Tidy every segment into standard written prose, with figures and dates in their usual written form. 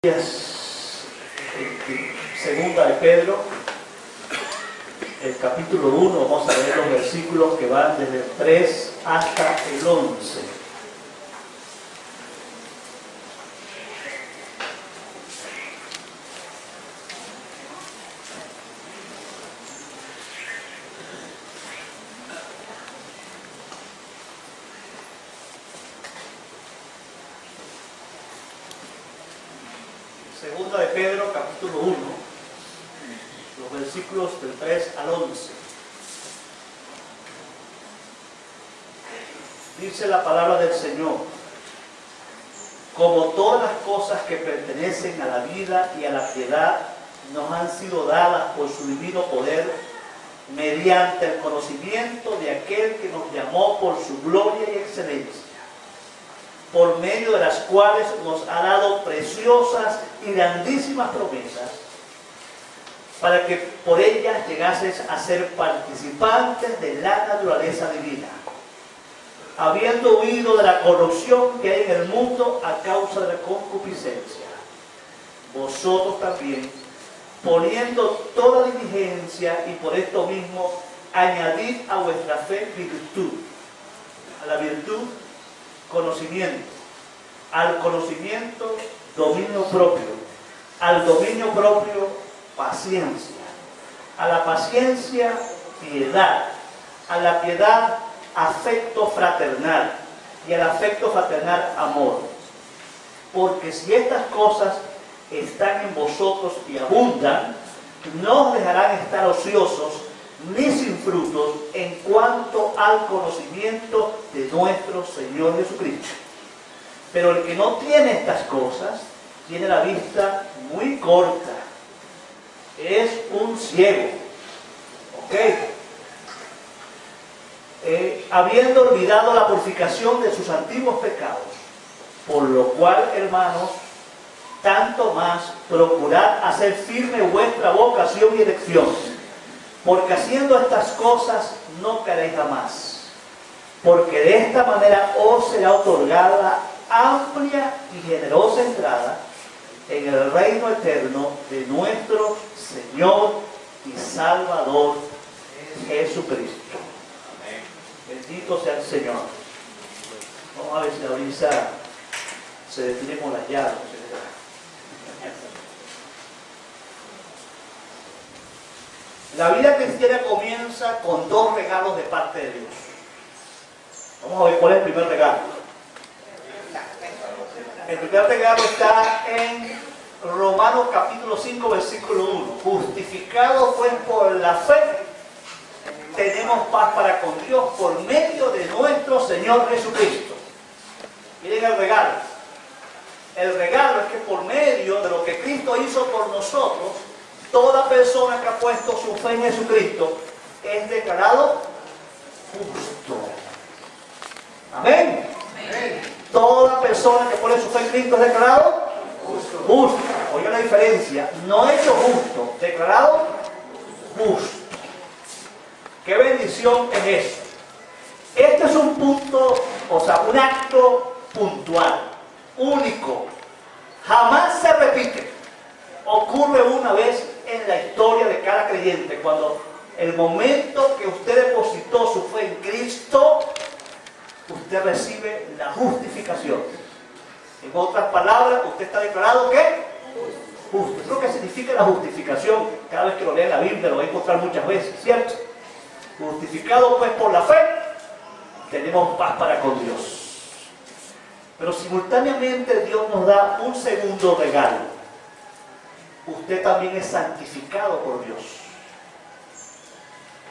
Segunda de Pedro, el capítulo 1, vamos a ver los versículos que van desde el 3 hasta el 11. Segunda de Pedro, capítulo 1, los versículos del 3 al 11. Dice la palabra del Señor: como todas las cosas que pertenecen a la vida y a la piedad nos han sido dadas por su divino poder, mediante el conocimiento de aquel que nos llamó por su gloria y excelencia, por medio de las cuales nos ha dado preciosas y grandísimas promesas, para que por ellas llegases a ser participantes de la naturaleza divina, habiendo huido de la corrupción que hay en el mundo a causa de la concupiscencia. Vosotros también, poniendo toda diligencia, y por esto mismo añadid a vuestra fe virtud, a la virtud conocimiento, al conocimiento dominio propio, al dominio propio paciencia, a la paciencia piedad, a la piedad afecto fraternal, y al afecto fraternal amor. Porque si estas cosas están en vosotros y abundan, no os dejarán estar ociosos ni sin frutos en cuanto al conocimiento de nuestro Señor Jesucristo. Pero el que no tiene estas cosas tiene la vista muy corta, es un ciego, habiendo olvidado la purificación de sus antiguos pecados, por lo cual, hermanos, tanto más procurad hacer firme vuestra vocación y elección, porque haciendo estas cosas no caeréis jamás, porque de esta manera os será otorgada amplia y generosa entrada en el reino eterno de nuestro Señor y Salvador Jesucristo. Amén. Bendito sea el Señor. Vamos a ver si la brisa se detiene con las llaves. La vida cristiana comienza con dos regalos de parte de Dios. Vamos a ver cuál es el primer regalo. El primer regalo está en Romanos capítulo 5, versículo 1. Justificados pues por la fe, tenemos paz para con Dios por medio de nuestro Señor Jesucristo. Miren el regalo. El regalo es que por medio de lo que Cristo hizo por nosotros, toda persona que ha puesto su fe en Jesucristo es declarado justo. Amén. Amén. Toda persona que pone su fe en Cristo es declarado justo. Oiga la diferencia. No hecho justo, declarado justo. ¿Qué bendición es eso? Este es un punto, un acto puntual, único. Jamás se repite. Ocurre una vez en la historia de cada creyente, cuando el momento que usted depositó su fe en Cristo, usted recibe la justificación. En otras palabras, usted está declarado ¿qué? Justo. Es lo que significa la justificación. Cada vez que lo lea en la Biblia lo va a encontrar muchas veces, ¿cierto? Justificado pues por la fe, tenemos paz para con Dios. Pero simultáneamente Dios nos da un segundo regalo. Usted también es santificado por Dios.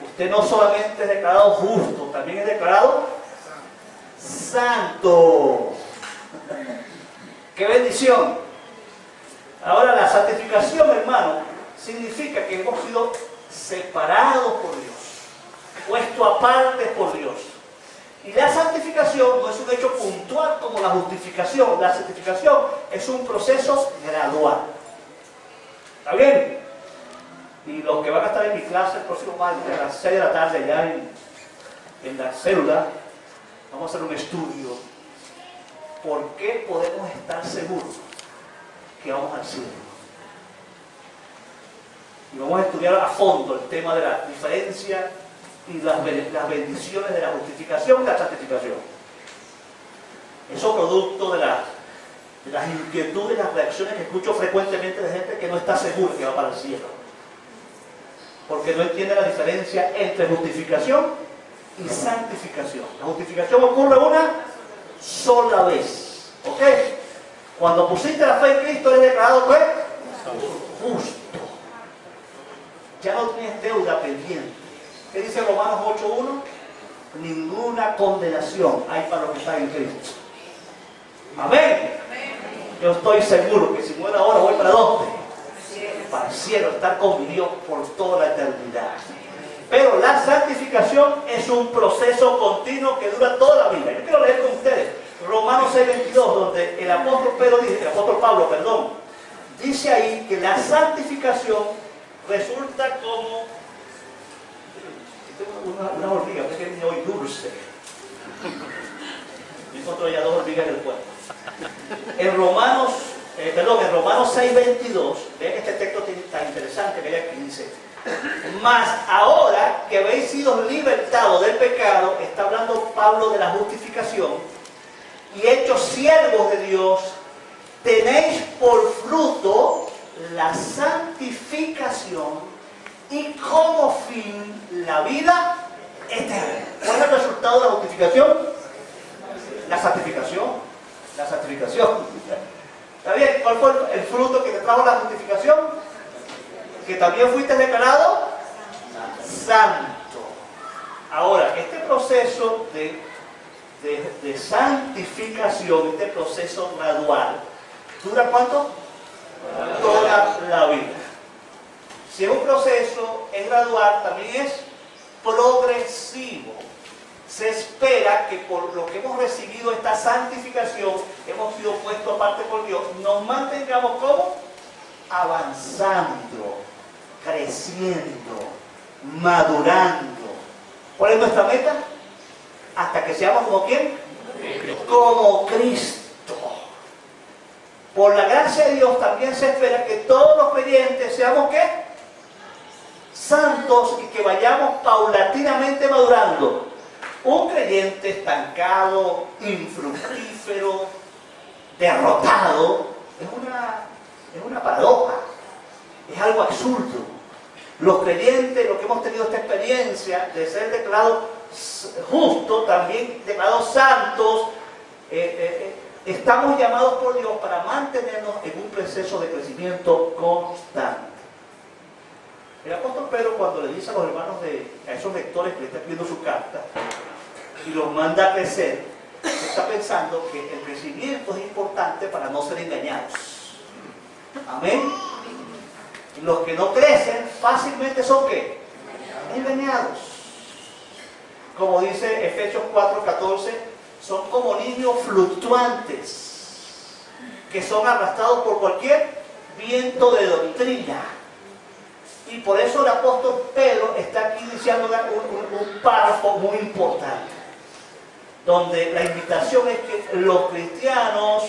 Usted no solamente es declarado justo, también es declarado santo. ¡Qué bendición! Ahora, la santificación, hermano, significa que hemos sido separados por Dios, puesto aparte por Dios. Y la santificación no es un hecho puntual como la justificación. La santificación es un proceso gradual. ¿Está bien? Y los que van a estar en mi clase el próximo martes a las 6 de la tarde allá en la célula, vamos a hacer un estudio. ¿Por qué podemos estar seguros que vamos al cielo. Y vamos a estudiar a fondo el tema de la diferencia y las bendiciones de la justificación y la santificación. Eso producto de las inquietudes, las reacciones que escucho frecuentemente de gente que no está segura que va para el cielo. Porque no entiende la diferencia entre justificación y santificación. La justificación ocurre una sola vez. ¿Ok? Cuando pusiste la fe en Cristo, eres declarado ¿qué? Justo. Ya no tienes deuda pendiente. ¿Qué dice Romanos 8:1? Ninguna condenación hay para los que están en Cristo. Amén. Yo estoy seguro que si muero ahora voy para ¿dónde? Para el cielo, estar con mi Dios por toda la eternidad. Pero la santificación es un proceso continuo que dura toda la vida. Yo quiero leer con ustedes Romanos 6:22, donde el apóstol Pablo, dice ahí que la santificación resulta como una hormiga, porque es hoy dulce. Yo encontré ya 2 hormigas en el cuerpo. En Romanos 6:22, vean este texto tan interesante que hay aquí, dice: mas ahora que habéis sido libertados del pecado, está hablando Pablo de la justificación, y hechos siervos de Dios, tenéis por fruto la santificación y como fin la vida eterna. ¿Cuál es el resultado de la justificación? La santificación. La santificación. ¿Está bien? ¿Cuál fue el fruto que te trajo la justificación? Que también fuiste declarado santo. Ahora, este proceso de santificación, este proceso gradual, ¿dura cuánto? Toda la vida. Si es un proceso, es gradual, también es progresivo. Se espera que por lo que hemos recibido esta santificación, hemos sido puestos aparte por Dios, nos mantengamos como avanzando, creciendo, madurando. ¿Cuál es nuestra meta? Hasta que seamos como ¿quién? Como Cristo. Por la gracia de Dios también se espera que todos los creyentes seamos ¿qué? Santos, y que vayamos paulatinamente madurando. Un creyente estancado, infructífero, derrotado, es una paradoja, es algo absurdo. Los creyentes, los que hemos tenido esta experiencia de ser declarados justos, también declarados santos, estamos llamados por Dios para mantenernos en un proceso de crecimiento constante. El apóstol Pedro, cuando le dice a los hermanos, a esos lectores que le está escribiendo su carta, y los manda a crecer, está pensando que el crecimiento es importante para no ser engañados. Amén. Los que no crecen fácilmente son ¿qué? Engañados. Como dice Efesios 4:14, son como niños fluctuantes que son arrastrados por cualquier viento de doctrina. Y por eso el apóstol Pedro está aquí diciendo un párrafo muy importante, donde la invitación es que los cristianos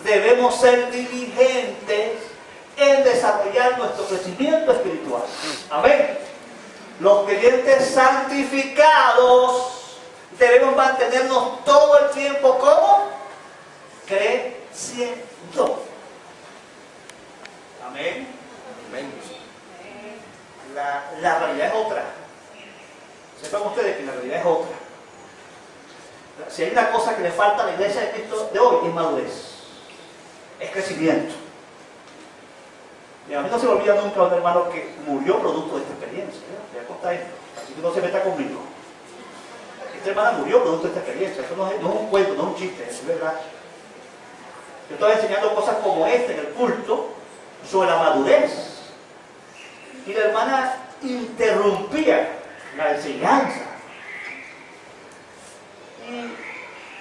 debemos ser diligentes en desarrollar nuestro crecimiento espiritual. Amén. Los creyentes santificados debemos mantenernos todo el tiempo como creciendo. Amén. Amén. La realidad es otra. Sepan ustedes que la realidad es otra. Si hay una cosa que le falta a la iglesia de Cristo de hoy, es madurez, es crecimiento. Y a mí no se me olvida nunca un hermano que murió producto de esta experiencia. Voy a contar esto, así que no se meta conmigo. Esta hermana murió producto de esta experiencia. Esto no es un cuento, no es un chiste, es verdad. Yo estaba enseñando cosas como esta en el culto sobre la madurez. Y la hermana interrumpía la enseñanza. Y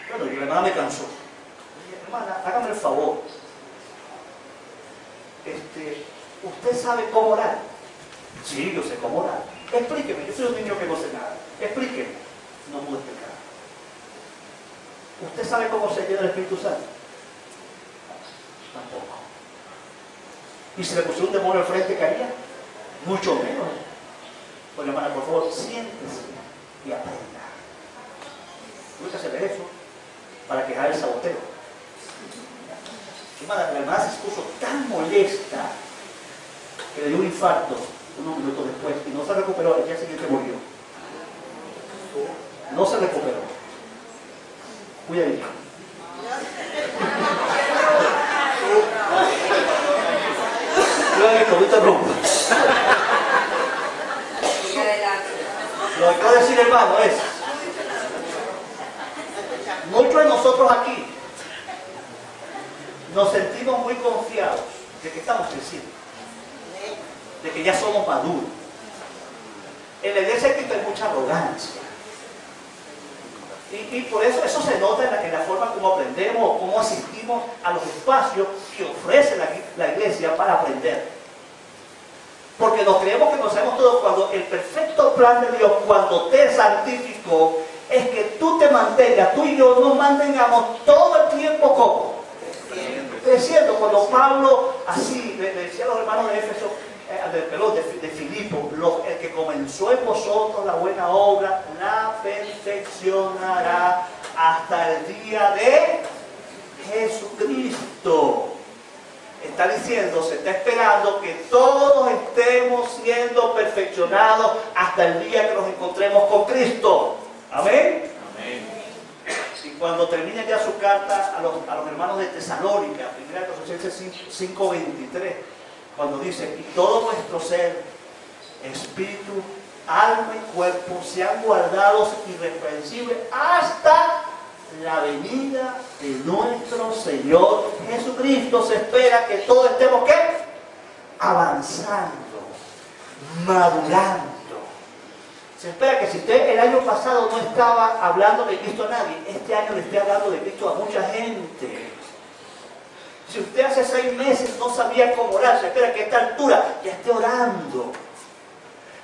bueno, la hermana me cansó. Y dije, hermana, hágame el favor. ¿Usted sabe cómo orar? Sí, yo sé cómo orar. Explíqueme, yo soy un niño que no sé nada. Explíqueme. No puedo explicar. ¿Usted sabe cómo se llena el Espíritu Santo? Tampoco. Y si le pusiera un demonio al frente, ¿qué haría? Mucho menos. Pues hermana, por favor, siéntese y aprenda. Tuve que hacer eso para quejar el saboteo. Hermana, la hermana se puso tan molesta que le dio un infarto unos minutos después y no se recuperó. El día siguiente murió. No se recuperó. Cuidadito. Cuidadito, no interrumpa. Lo que quiero decir, hermano, es: muchos de nosotros aquí nos sentimos muy confiados de que estamos creciendo, de que ya somos maduros. En la iglesia de Cristo hay mucha arrogancia. Y por eso se nota en la forma como aprendemos, cómo asistimos a los espacios que ofrece la iglesia para aprender. Porque nos creemos que nos sabemos todo, cuando el perfecto plan de Dios, cuando te santificó, es que tú te mantengas, tú y yo nos mantengamos todo el tiempo como creciendo. Cuando Pablo así le decía a los hermanos de Éfeso, de Filipo, el que comenzó en vosotros la buena obra, la perfeccionará hasta el día de Jesucristo. Está diciendo, se está esperando que todos estemos siendo perfeccionados hasta el día que nos encontremos con Cristo. Amén. Amén. Y cuando termine ya su carta a los hermanos de Tesalónica, 1 Tesalonicenses 5:23, cuando dice: y todo nuestro ser, espíritu, alma y cuerpo sean guardados irreprensibles hasta la venida de nuestro Señor Jesucristo. Se espera que todos estemos, ¿qué? Avanzando, madurando. Se espera que si usted el año pasado no estaba hablando de Cristo a nadie, este año le esté hablando de Cristo a mucha gente. Si usted hace 6 meses no sabía cómo orar, se espera que a esta altura ya esté orando.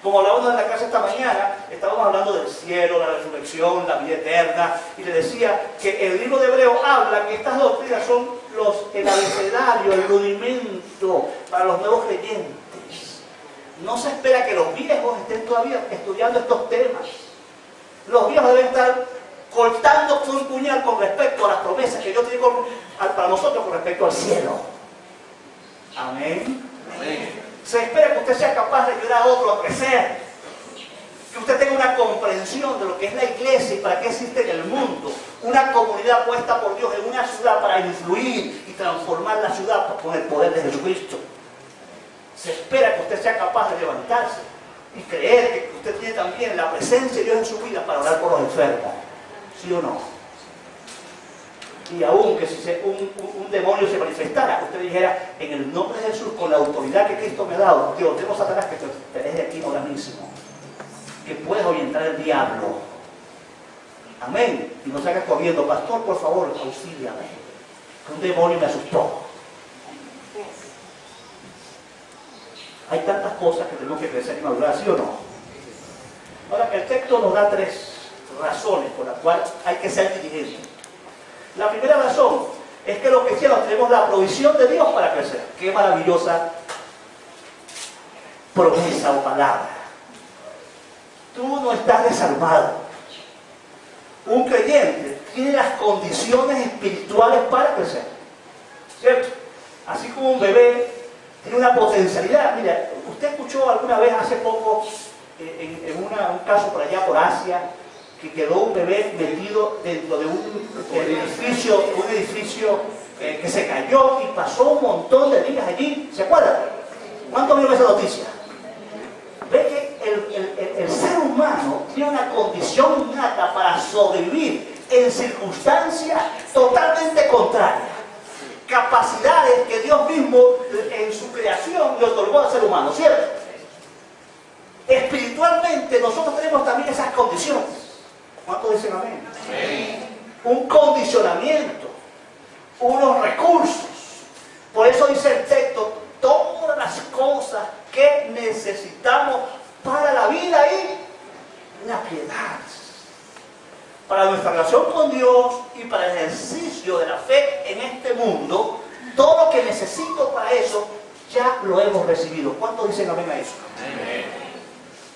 Como hablábamos en la clase esta mañana, estábamos hablando del cielo, la resurrección, la vida eterna, y le decía que el libro de Hebreos habla que estas doctrinas son el abecedario, el rudimento para los nuevos creyentes. No se espera que los viejos estén todavía estudiando estos temas. Los viejos deben estar cortando con un puñal con respecto a las promesas que Dios tiene para nosotros con respecto al cielo. Amén. Amén. Se espera que usted sea capaz de ayudar a otro a crecer, que usted tenga una comprensión de lo que es la iglesia y para qué existe en el mundo, una comunidad puesta por Dios en una ciudad para influir y transformar la ciudad con el poder de Jesucristo. Se espera que usted sea capaz de levantarse y creer que usted tiene también la presencia de Dios en su vida para orar por los enfermos. ¿Sí o no? Y aún que si un demonio se manifestara, usted dijera: en el nombre de Jesús, con la autoridad que Cristo me ha dado, Dios, tengo Satanás que te deje aquí ahora mismo, que puedas orientar el diablo. Amén. Y no salgas corriendo: pastor, por favor, auxíliame, que un demonio me asustó. Hay tantas cosas que tenemos que crecer y madurar, ¿sí o no? Ahora, el texto nos da 3 razones por las cuales hay que ser diligentes. La primera razón es que los cristianos tenemos la provisión de Dios para crecer. Qué maravillosa promesa o palabra. Tú no estás desarmado. Un creyente tiene las condiciones espirituales para crecer, ¿cierto? Así como un bebé tiene una potencialidad. Mira, usted escuchó alguna vez hace poco en un caso por allá por Asia, que quedó un bebé metido dentro de un edificio que se cayó y pasó un montón de días allí. ¿Se acuerdan? ¿Cuántos vieron esa noticia? Ve que el ser humano tiene una condición innata para sobrevivir en circunstancias totalmente contrarias. Capacidades que Dios mismo en su creación le otorgó al ser humano, ¿cierto? Espiritualmente nosotros tenemos también esas condiciones. ¿Cuántos dicen amén? Amén. Un condicionamiento, unos recursos. Por eso dice el texto: todas las cosas que necesitamos para la vida y la piedad, para nuestra relación con Dios y para el ejercicio de la fe en este mundo. Todo lo que necesito para eso ya lo hemos recibido. ¿Cuántos dicen amén a eso? Amén.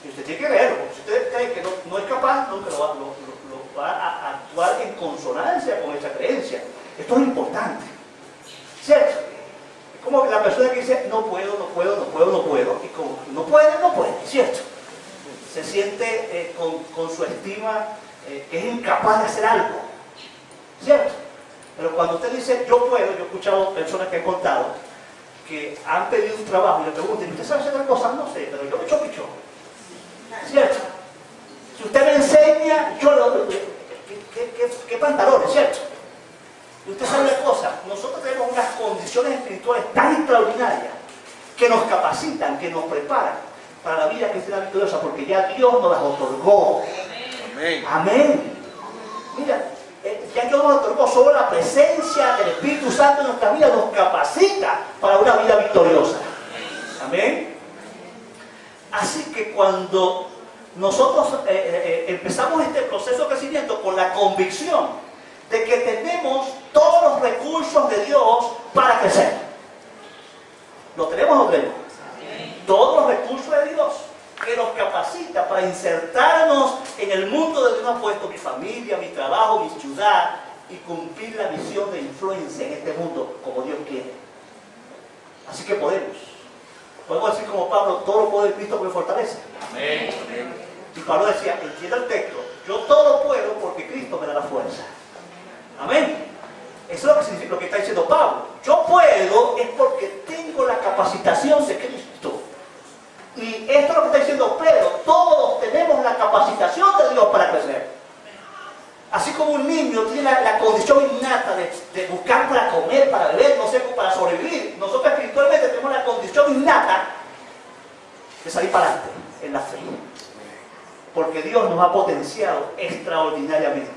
Y usted tiene que verlo, porque si usted cree que no es capaz, nunca lo va a actuar en consonancia con esa creencia. Esto es importante, ¿cierto? Es como la persona que dice, no puedo, y como no puede, ¿cierto? Se siente con su estima que es incapaz de hacer algo, ¿cierto? Pero cuando usted dice, yo puedo, yo he escuchado personas que han contado que han pedido un trabajo y le preguntan, ¿usted sabe hacer cosas? No sé, pero yo me echo pichón, ¿cierto? Si usted me enseña, ¿qué pantalones, ¿cierto? Y usted sabe una cosa, nosotros tenemos unas condiciones espirituales tan extraordinarias que nos capacitan, que nos preparan para la vida cristiana victoriosa, porque ya Dios nos las otorgó. Amén. Amén. Mira, ya Dios nos otorgó, solo la presencia del Espíritu Santo en nuestra vida nos capacita para una vida victoriosa. Amén. Así que cuando nosotros empezamos este proceso de crecimiento con la convicción de que tenemos todos los recursos de Dios para crecer. ¿Lo tenemos o no tenemos? Todos los recursos de Dios que nos capacita para insertarnos en el mundo donde Dios ha puesto mi familia, mi trabajo, mi ciudad y cumplir la misión de influencia en este mundo como Dios quiere. Así que podemos decir como Pablo, todo lo puedo en Cristo que me fortalece. Amén. Y Pablo decía, entienda el texto, yo todo lo puedo porque Cristo me da la fuerza. Amén. Eso es lo que significa lo que está diciendo Pablo. Yo puedo es porque tengo la capacitación de Cristo. Y esto es lo que está diciendo Pedro. Todos tenemos la capacitación de Dios para crecer. Así como un niño tiene la condición innata de buscar para comer, para beber, no sé, para sobrevivir. Nosotros espiritualmente tenemos la condición innata de salir para adelante en la fe. Porque Dios nos ha potenciado extraordinariamente.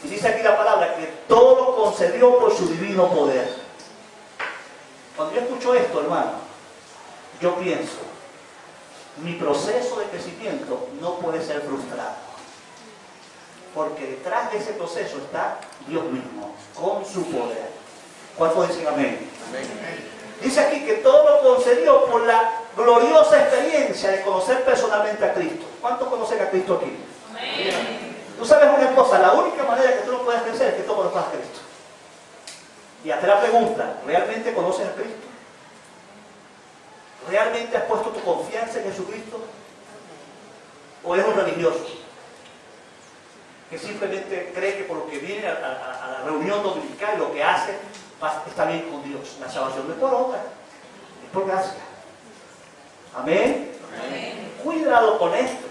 Y dice aquí la palabra que todo lo concedió por su divino poder. Cuando yo escucho esto, hermano, yo pienso, mi proceso de crecimiento no puede ser frustrado. Porque detrás de ese proceso está Dios mismo, con su poder. ¿Cuántos dicen amén? Amén. Dice aquí que todo lo concedió por la gloriosa experiencia de conocer personalmente a Cristo. ¿Cuántos conocen a Cristo aquí? Amén. Tú sabes una cosa, la única manera que tú no puedes crecer es que tú conozcas a Cristo. Y hazte la pregunta, ¿realmente conoces a Cristo? ¿Realmente has puesto tu confianza en Jesucristo? ¿O eres un religioso que simplemente cree que por lo que viene a la reunión dominical y lo que hace está bien con Dios? La salvación no es por obra, es por gracia. Amén. Amén. Cuidado con esto,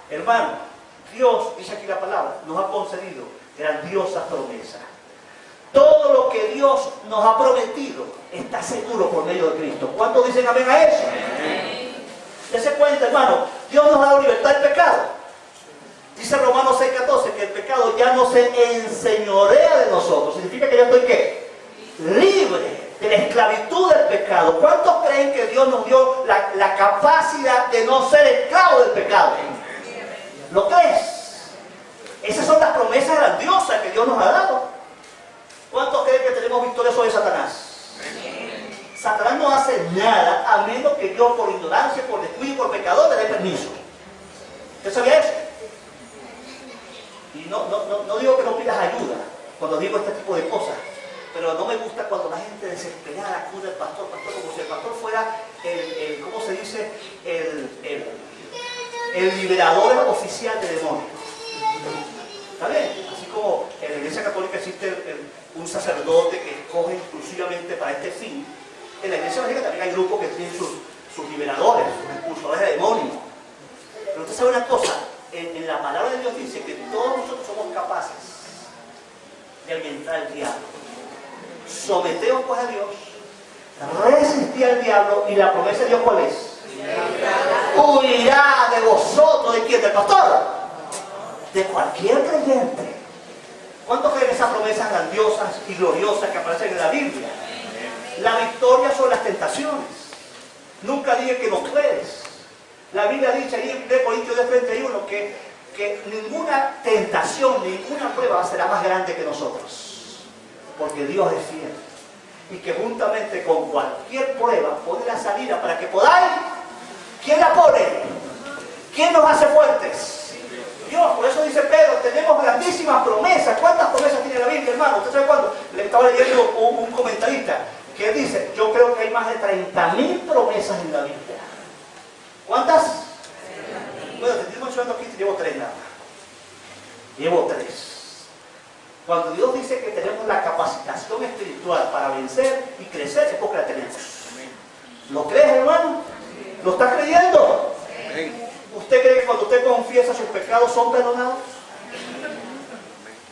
hermano. Dios, dice aquí la palabra, nos ha concedido grandiosas promesas. Todo lo que Dios nos ha prometido está seguro por medio de Cristo. ¿Cuántos dicen amén a eso? Amén. Dese cuenta, hermano, Dios nos ha dado libertad del pecado. Dice Romanos 6:14 que el pecado ya no se enseñorea de nosotros. Significa que yo estoy ¿qué? Libre de la esclavitud del pecado. ¿Cuántos creen que Dios nos dio la capacidad de no ser esclavos del pecado? ¿Lo crees? Esas son las promesas grandiosas que Dios nos ha dado. ¿Cuántos creen que tenemos victoria sobre Satanás? Satanás no hace nada a menos que yo por ignorancia, por descuido y por pecador le dé permiso. ¿Usted sabía eso? Y no digo que no pidas ayuda cuando digo este tipo de cosas, pero no me gusta cuando la gente desesperada acude al pastor, como si el pastor fuera ¿cómo se dice? El liberador oficial de demonios. ¿Está bien? Así como en la Iglesia Católica existe un sacerdote que escoge exclusivamente para este fin, en la Iglesia Evangélica también hay grupos que tienen sus liberadores, sus expulsadores de demonios. Pero usted sabe una cosa, en la palabra de Dios dice que todos nosotros somos capaces de alimentar al diablo. Someteos pues a Dios, resistid al diablo, y la promesa de Dios ¿cuál es? Huirá de vosotros. ¿De quién? ¿Del pastor? De cualquier creyente. ¿Cuántos creen esas promesas grandiosas y gloriosas que aparecen en la Biblia? La victoria sobre las tentaciones. Nunca diga que no crees. La Biblia dice ahí en 1 Corintios 10:31 que ninguna tentación, ninguna prueba será más grande que nosotros. Porque Dios es fiel. y que juntamente con cualquier prueba pone la salida para que podáis. ¿Quién la pone? ¿Quién nos hace fuertes? Dios. Por eso dice Pedro, tenemos grandísimas promesas. ¿Cuántas promesas tiene la Biblia, hermano? ¿Usted sabe cuándo? Le estaba leyendo un comentarista que dice, yo creo que hay más de 30.000 promesas en la Biblia. ¿Cuántas? Bueno, te estoy mencionando aquí, te llevo 3 nada más. Llevo 3. Cuando Dios dice que tenemos la capacitación espiritual para vencer y crecer, es porque la tenemos. ¿Lo crees, hermano? ¿Lo está creyendo? ¿Usted cree que cuando usted confiesa sus pecados son perdonados?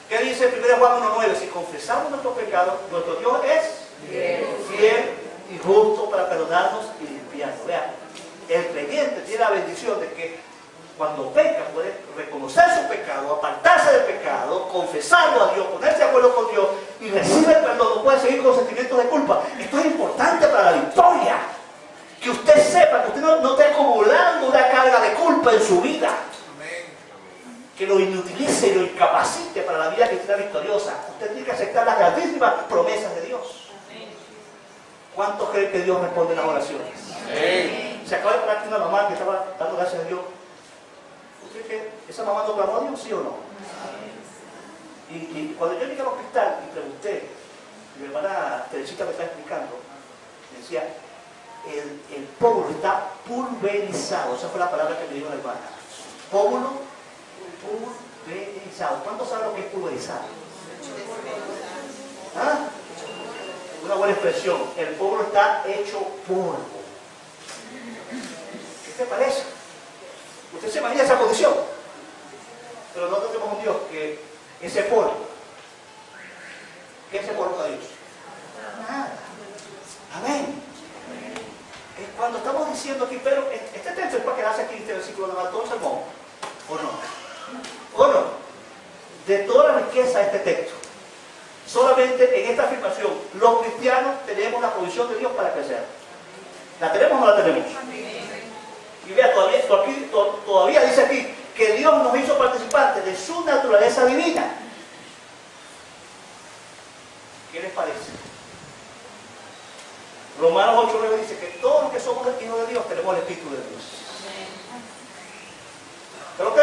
¿Qué dice 1 Juan 1:9? Si confesamos nuestros pecados, nuestro Dios es fiel y justo para perdonarnos y limpiarnos. Vean, el creyente tiene la bendición de que cuando peca puede reconocer su pecado, apartarse del pecado, confesarlo a Dios, ponerse de acuerdo con Dios y recibe el perdón. No puede seguir con sentimientos de culpa. Esto es importante para la victoria. Que usted sepa, que usted no esté acumulando una carga de culpa en su vida. Que lo inutilice y lo incapacite para la vida cristiana victoriosa. Usted tiene que aceptar las grandísimas promesas de Dios. ¿Cuántos creen que Dios responde las oraciones? Se acaba de parar una mamá que estaba dando gracias a Dios. ¿Usted cree que esa mamá no clamó a Dios, sí o no? Y cuando yo llegué al hospital y pregunté, mi hermana Teresita me está explicando, me decía, el pómulo está pulverizado. Esa fue la palabra que me dijo la hermana. Pómulo pulverizado. ¿Cuántos saben lo que es pulverizado? ¿Ah? Una buena expresión. El pómulo está hecho polvo. ¿Qué te parece? Usted se imagina esa condición. Pero nosotros tenemos un Dios que ese polvo, ¿qué es ese polvo de Dios? Nada. Amén. Es cuando estamos diciendo aquí, pero este texto es para quedarse aquí en este versículo de todo el sermón, ¿o no? ¿O no? De toda la riqueza de este texto, solamente en esta afirmación, los cristianos tenemos la provisión de Dios para crecer. ¿La tenemos o no la tenemos? Y vea, todavía dice aquí que Dios nos hizo participantes de su naturaleza divina. ¿Qué les parece? Romanos 8:9 dice que todos los que somos hijos de Dios tenemos el Espíritu de Dios. ¿Pero qué?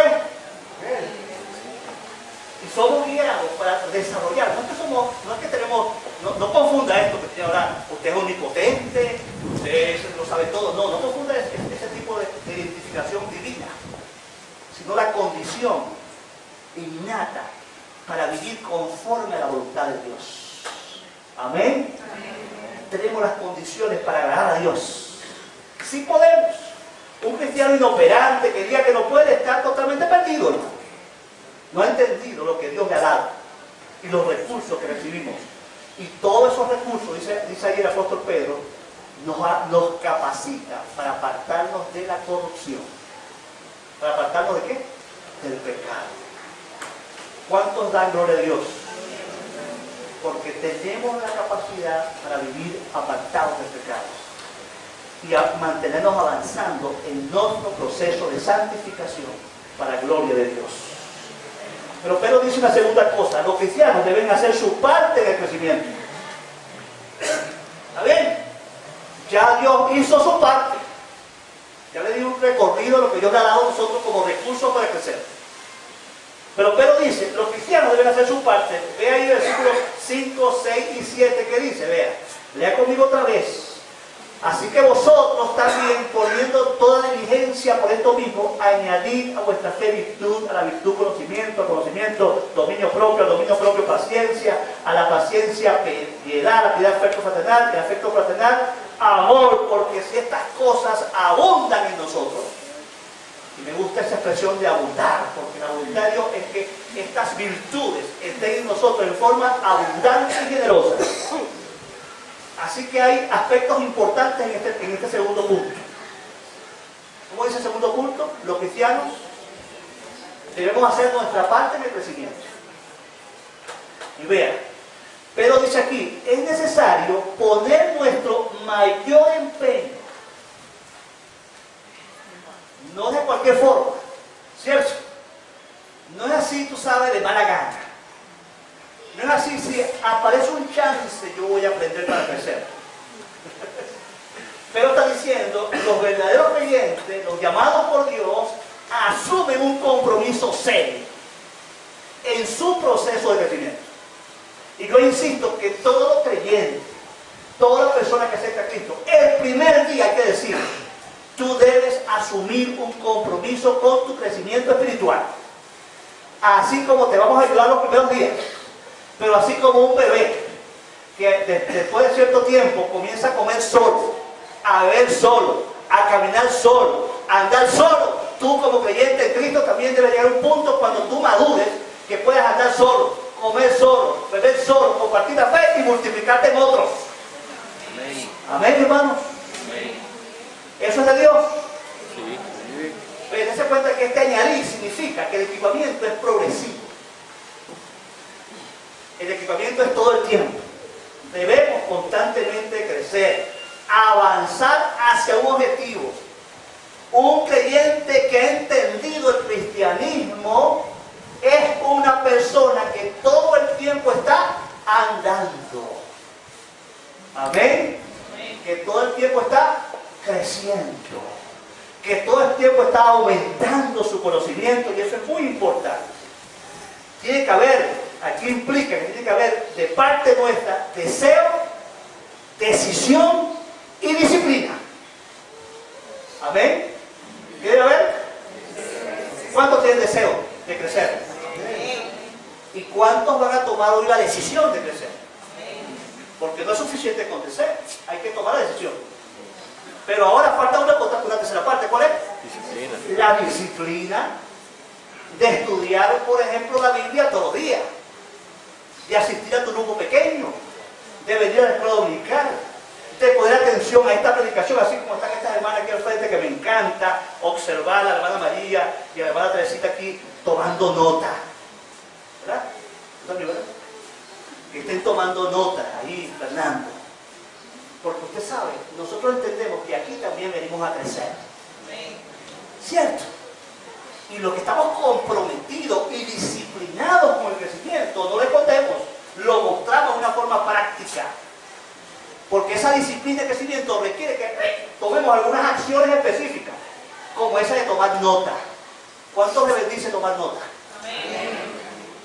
Y somos guiados para desarrollar. No es que tenemos, no confunda esto que tiene ahora, usted es omnipotente, usted lo sabe todo. No confunda ese tipo de identificación divina, sino la condición innata para vivir conforme a la voluntad de Dios. Amén. Tenemos las condiciones para agradar a Dios. Sí podemos. Un cristiano inoperante que diga que no puede estar totalmente perdido. No ha entendido lo que Dios le ha dado y los recursos que recibimos. Y todos esos recursos, dice ahí el apóstol Pedro, nos capacita para apartarnos de la corrupción. ¿Para apartarnos de qué? Del pecado. ¿Cuántos dan gloria a Dios? Porque tenemos la capacidad para vivir apartados del pecado y a mantenernos avanzando en nuestro proceso de santificación para la gloria de Dios. Pero Pedro dice una segunda cosa: los cristianos deben hacer su parte en el crecimiento. ¿Está bien? Ya Dios hizo su parte. Ya le di un recorrido de lo que Dios le ha dado a nosotros como recursos para crecer. Pero Pedro dice, los cristianos deben hacer su parte. Vea ahí versículos 5, 6 y 7 que dice, vea, lea conmigo otra vez. Así que vosotros también, poniendo toda diligencia por esto mismo, añadid a vuestra fe virtud, a la virtud conocimiento, al conocimiento dominio propio, al dominio propio paciencia, a la paciencia piedad, a la piedad afecto fraternal, y al afecto fraternal amor, porque si estas cosas abundan en nosotros. Y me gusta esa expresión de abundar, porque la voluntad de Dios es que estas virtudes estén en nosotros en forma abundante y generosa. Así que hay aspectos importantes en este segundo punto. ¿Cómo dice el segundo punto? Los cristianos debemos hacer nuestra parte en el crecimiento. Y vean, Pedro dice aquí, es necesario poner nuestro mayor empeño. No de cualquier forma, ¿cierto? No es así, tú sabes, de mala gana. No es así, si aparece un chance, yo voy a aprender para crecer. Pero está diciendo, los verdaderos creyentes, los llamados por Dios, asumen un compromiso serio en su proceso de crecimiento. Y yo insisto que todo creyente, toda persona que acepta a Cristo, el primer día hay que decir, tú debes asumir un compromiso con tu crecimiento espiritual. Así como te vamos a ayudar los primeros días, pero así como un bebé que después de cierto tiempo comienza a comer solo, a beber solo, a caminar solo, a andar solo, tú como creyente en Cristo también debes llegar a un punto cuando tú madures que puedas andar solo, comer solo, beber solo, compartir la fe y multiplicarte en otros. Amén. Amén, hermanos. Amén. ¿Eso es de Dios? Sí. Pero dense cuenta que este añadir significa que el equipamiento es progresivo. El equipamiento es todo el tiempo. Debemos constantemente crecer, avanzar hacia un objetivo. Un creyente que ha entendido el cristianismo es una persona que todo el tiempo está andando. Amén. Que todo el tiempo está creciendo. Que todo el tiempo está aumentando su conocimiento, y eso es muy importante. Tiene que haber, aquí implica que tiene que haber de parte nuestra deseo, decisión y disciplina. Amén. ¿Qué debe haber? ¿Cuántos tienen deseo de crecer? ¿Y cuántos van a tomar hoy la decisión de crecer? Porque no es suficiente con crecer, hay que tomar la decisión. Pero ahora falta una tercera parte. ¿Cuál es? Disciplina. La disciplina de estudiar, por ejemplo, la Biblia todos los días, de asistir a tu grupo pequeño, de venir a la escuela dominical, de poner atención a esta predicación, así como están estas hermanas aquí al frente, que me encanta observar a la hermana María y a la hermana Teresita aquí tomando nota. ¿Verdad? ¿Verdad? Que estén tomando nota ahí, Fernando. Porque usted sabe, nosotros entendemos que aquí también venimos a crecer. ¿Cierto? Y los que estamos comprometidos y disciplinados con el crecimiento, no le escondemos, lo mostramos de una forma práctica. Porque esa disciplina de crecimiento requiere que tomemos algunas acciones específicas, como esa de tomar nota. ¿Cuántos les bendice tomar nota? Amén.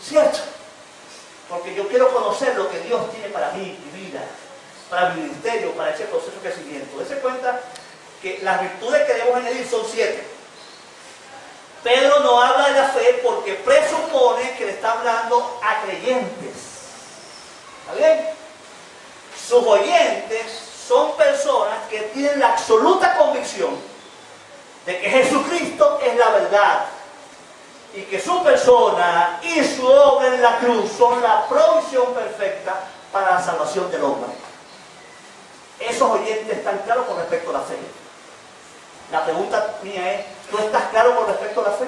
¿Cierto? Porque yo quiero conocer lo que Dios tiene para mí, mi vida, para mi ministerio, para ese proceso de crecimiento. Dense cuenta que las virtudes que debemos añadir son 7. Pedro no habla de la fe porque presupone que le está hablando a creyentes. ¿Está bien? Sus oyentes son personas que tienen la absoluta convicción de que Jesucristo es la verdad y que su persona y su obra en la cruz son la provisión perfecta para la salvación del hombre. Esos oyentes están claros con respecto a la fe. La pregunta mía es, ¿tú estás claro con respecto a la fe?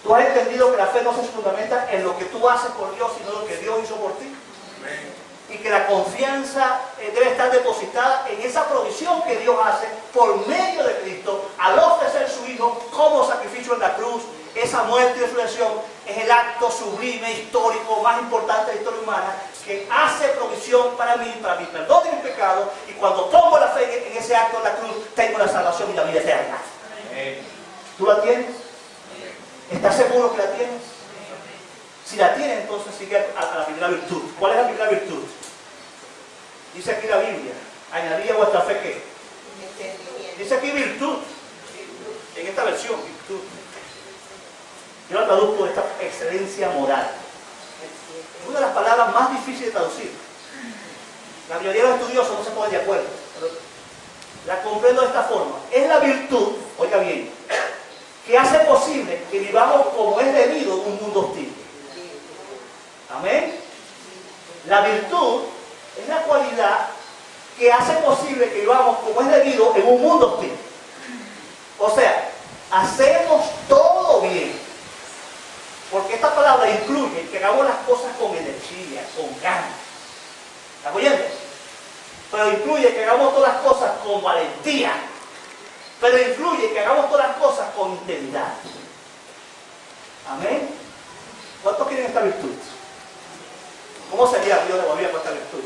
¿Tú has entendido que la fe no se fundamenta en lo que tú haces por Dios, sino en lo que Dios hizo por ti? Amén. Y que la confianza debe estar depositada en esa provisión que Dios hace por medio de Cristo al ofrecer su Hijo como sacrificio en la cruz. Esa muerte y resurrección es el acto sublime, histórico, más importante de la historia humana, que hace provisión para mí, para mi perdón de mis pecados, y cuando pongo la fe en ese acto en la cruz, tengo la salvación y la vida eterna. ¿Tú la tienes? ¿Estás seguro que la tienes? Si la tienes, entonces sigue a la primera virtud. ¿Cuál es la primera virtud? Dice aquí la Biblia, añadí a vuestra fe ¿qué? Dice aquí virtud, en esta versión, virtud. Yo la traduzco de esta excelencia moral. Es una de las palabras más difíciles de traducir. La mayoría de los estudiosos no se ponen de acuerdo. Pero la comprendo de esta forma. Es la virtud, oiga bien, que hace posible que vivamos como es debido en un mundo hostil. Amén. La virtud es la cualidad que hace posible que vivamos como es debido en un mundo hostil. O sea, hacemos todo bien. Porque esta palabra incluye que hagamos las cosas con energía, con ganas. ¿Estás oyendo? Pero incluye que hagamos todas las cosas con valentía. Pero incluye que hagamos todas las cosas con integridad. Amén. ¿Cuántos quieren esta virtud? ¿Cómo sería Dios de Bolivia con esta virtud?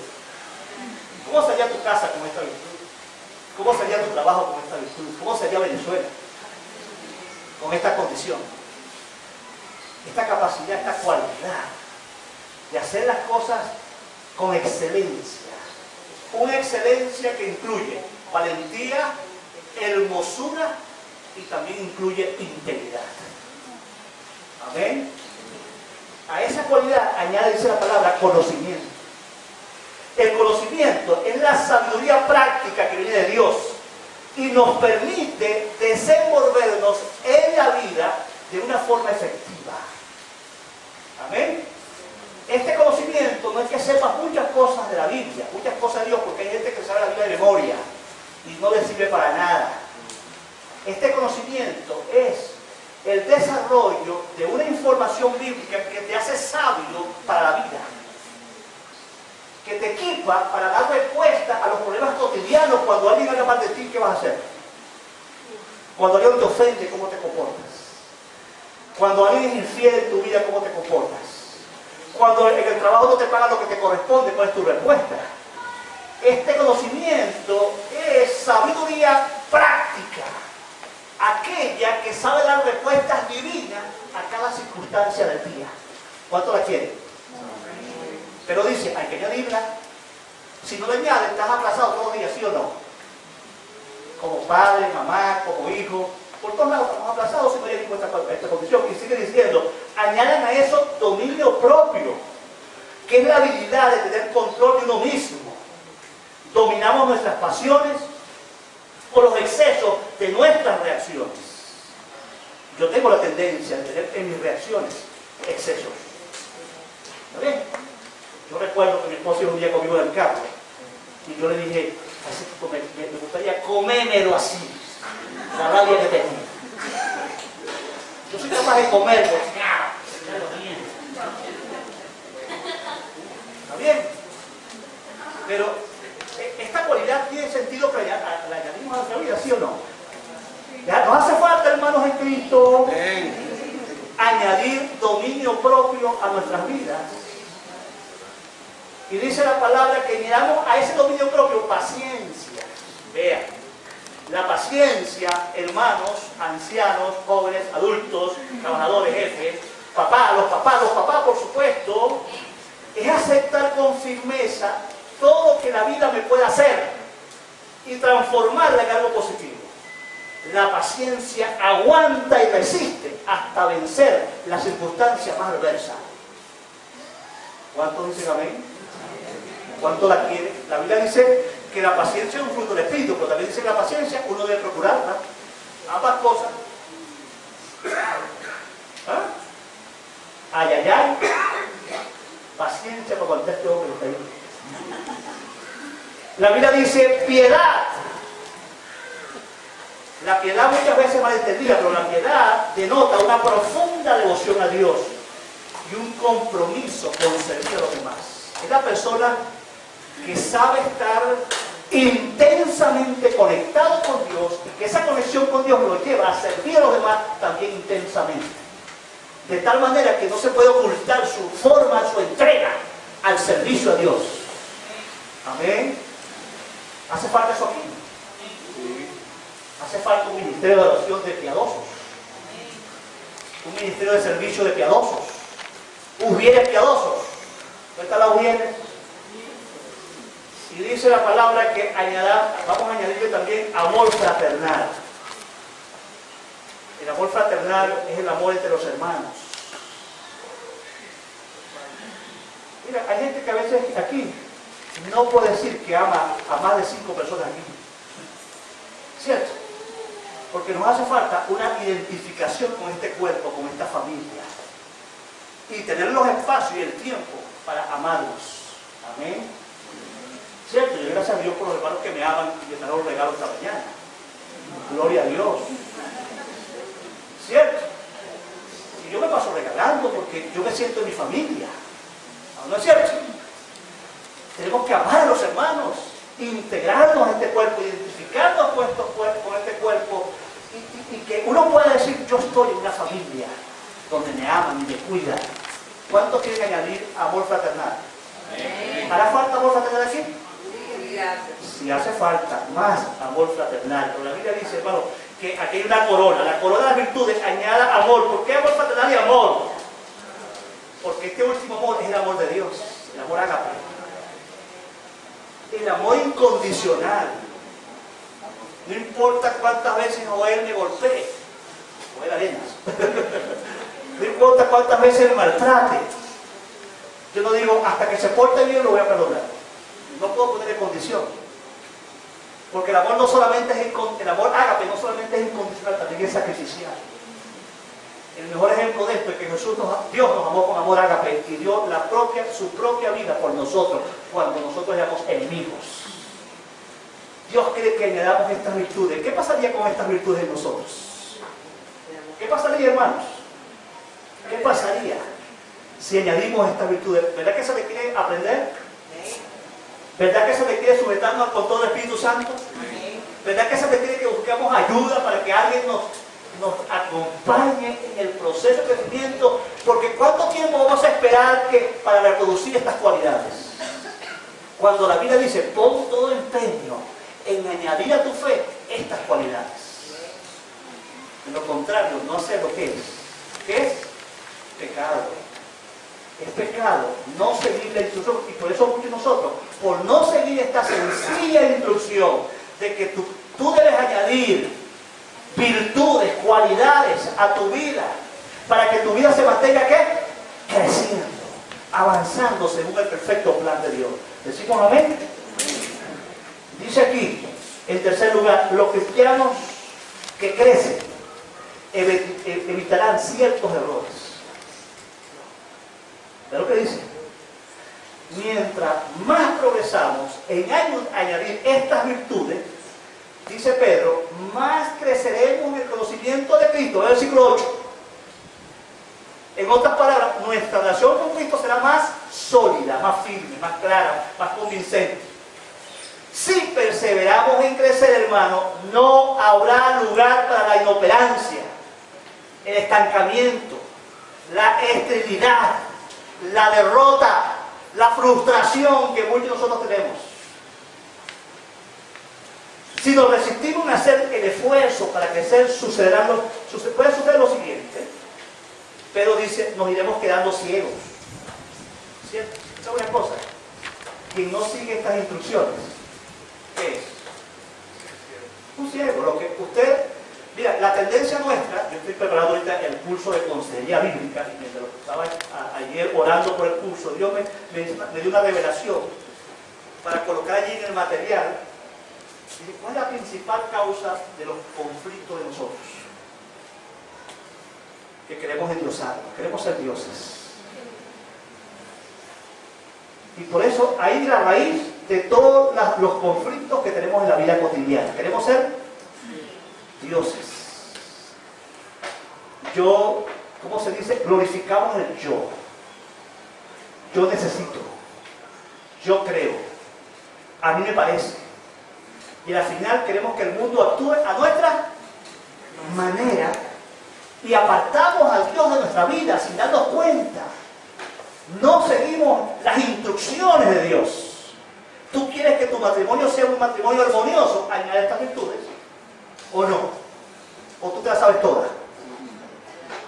¿Cómo sería tu casa con esta virtud? ¿Cómo sería tu trabajo con esta virtud? ¿Cómo sería Venezuela con esta condición? Esta capacidad, esta cualidad de hacer las cosas con excelencia. Una excelencia que incluye valentía, hermosura y también incluye integridad. Amén. A esa cualidad añade, dice la palabra, conocimiento. El conocimiento es la sabiduría práctica que viene de Dios y nos permite desenvolvernos en la vida de una forma efectiva. Amén. Este conocimiento no es que sepas muchas cosas de la Biblia, muchas cosas de Dios, porque hay gente que sabe la Biblia de memoria y no le sirve para nada. Este conocimiento es el desarrollo de una información bíblica que te hace sabio para la vida, que te equipa para dar respuesta a los problemas cotidianos. Cuando alguien habla mal de ti, ¿qué vas a hacer? Cuando alguien te ofende, ¿cómo te comportas? Cuando alguien es infiel en tu vida, ¿cómo te comportas? Cuando en el trabajo no te pagan lo que te corresponde, ¿cuál es tu respuesta? Este conocimiento es sabiduría práctica, aquella que sabe dar respuestas divinas a cada circunstancia del día. ¿Cuánto la quieren? Pero dice, hay que añadirla. Si no le añades, estás aplazado todos los días, ¿sí o no? Como padre, mamá, como hijo, por todos lados estamos aplazados si no hay esta condición. Y sigue diciendo, añadan a eso dominio propio, que es la habilidad de tener control de uno mismo. Dominamos nuestras pasiones o los excesos de nuestras reacciones. Yo tengo la tendencia de tener en mis reacciones excesos. ¿Está bien? Yo recuerdo que mi esposa iba un día conmigo en el carro y yo le dije, me gustaría comérmelo así, la rabia que tenía. Yo soy capaz de comerlo. ¿Está bien? Pero esta cualidad tiene sentido que la añadimos a nuestra vida, ¿sí o no? Ya nos hace falta, hermanos en Cristo, añadir dominio propio a nuestras vidas. Y dice la palabra que añadamos a ese dominio propio paciencia. Vean, la paciencia, hermanos, ancianos, jóvenes, adultos, trabajadores, jefes, los papás, por supuesto, es aceptar con firmeza todo lo que la vida me puede hacer y transformarla en algo positivo. La paciencia aguanta y resiste hasta vencer las circunstancias más adversas. ¿Cuántos dicen amén? ¿Cuánto la quiere? La Biblia dice que la paciencia es un fruto del Espíritu, pero también dice que la paciencia uno debe procurarla. Ambas cosas. ¿Ah? Ay, ay, ay. Paciencia para aguantar este hombre que está ahí. La Biblia dice piedad. La piedad muchas veces malentendida, pero la piedad denota una profunda devoción a Dios y un compromiso con servir a los demás. Es la persona que sabe estar intensamente conectado con Dios y que esa conexión con Dios lo lleva a servir a los demás también intensamente. De tal manera que no se puede ocultar su forma, su entrega al servicio a Dios. Amén. ¿Hace falta eso aquí? Hace falta un ministerio de oración de piadosos. Un ministerio de servicio de piadosos. Ujieres piadosos. ¿Dónde están las ujieres? Y dice la palabra que vamos a añadirle también amor fraternal. El amor fraternal es el amor entre los hermanos. Mira, hay gente que a veces aquí no puede decir que ama a más de 5 personas aquí. ¿Cierto? Porque nos hace falta una identificación con este cuerpo, con esta familia. Y tener los espacios y el tiempo para amarlos. Amén. ¿Cierto? Yo gracias a Dios por los hermanos que me aman y me trajeron regalos esta mañana. Gloria a Dios. ¿Cierto? Y yo me paso regalando porque yo me siento en mi familia. ¿No es cierto? Tenemos que amar a los hermanos, integrarnos a este cuerpo, identificarnos con este cuerpo y que uno pueda decir, yo estoy en una familia donde me aman y me cuidan. ¿Cuántos quieren añadir amor fraternal? ¿Hará falta amor fraternal aquí? si hace falta, más amor fraternal. Pero la Biblia dice, hermano, que aquí hay una corona. La corona de las virtudes añada amor. ¿Por qué amor fraternal y amor? Porque este último amor es el amor de Dios, el amor ágape. El amor incondicional. No importa cuántas veces Joel me golpee, Joel Arenas. No importa cuántas veces me maltrate. Yo no digo, hasta que se porte bien lo voy a perdonar. No puedo ponerle condición. Porque el amor no solamente es el amor ágape, no solamente es incondicional, también es sacrificial. El mejor ejemplo de esto es que Dios nos amó con amor ágape y dio su propia vida por nosotros cuando nosotros éramos enemigos. Dios quiere que añadamos estas virtudes. ¿Qué pasaría con estas virtudes en nosotros? ¿Qué pasaría, hermanos? ¿Qué pasaría si añadimos estas virtudes? ¿Verdad que se le quiere aprender? ¿Verdad que se le quiere sujetarnos con todo el Espíritu Santo? ¿Verdad que se le quiere que busquemos ayuda para que alguien nos acompañe en el proceso de crecimiento? Porque ¿cuánto tiempo vamos a esperar para reproducir estas cualidades? Cuando la Biblia dice, pon todo empeño en añadir a tu fe estas cualidades. De lo contrario, no hacer lo que es. ¿Qué es? Pecado. Es pecado no seguir la instrucción. Y por eso muchos de nosotros, por no seguir esta sencilla instrucción de que tú debes añadir virtudes, cualidades a tu vida, para que tu vida se mantenga, ¿qué? Creciendo, avanzando según el perfecto plan de Dios. ¿Decimos amén? Dice aquí, en tercer lugar, los cristianos que crecen evitarán ciertos errores. ¿Ve lo que dice? Mientras más progresamos en añadir estas virtudes, dice Pedro, más creceremos en el conocimiento de Cristo. Versículo 8. En otras palabras, nuestra relación con Cristo será más sólida, más firme, más clara, más convincente. Si perseveramos en crecer, hermano, no habrá lugar para la inoperancia, el estancamiento, la esterilidad, la derrota, la frustración que muchos de nosotros tenemos. Si nos resistimos a hacer el esfuerzo para crecer, puede suceder lo siguiente. Pero dice, nos iremos quedando ciegos. ¿Cierto? Esa es una cosa. Quien no sigue estas instrucciones, ¿qué es? Un ciego. Lo que usted, mira, la tendencia nuestra, yo estoy preparando ahorita el curso de consejería bíblica, y mientras estaba ayer orando por el curso, Dios me dio una revelación para colocar allí en el material. ¿Cuál es la principal causa de los conflictos de nosotros? Que queremos endiosarnos, queremos ser dioses. Y por eso ahí la raíz de todos los conflictos que tenemos en la vida cotidiana. Queremos ser dioses. ¿Cómo se dice? Glorificamos el yo. Yo necesito. Yo creo. A mí me parece. Y al final queremos que el mundo actúe a nuestra manera y apartamos al Dios de nuestra vida sin darnos cuenta. No seguimos las instrucciones de Dios. ¿Tú quieres que tu matrimonio sea un matrimonio armonioso? Añade estas virtudes. ¿O no? ¿O tú te las sabes todas?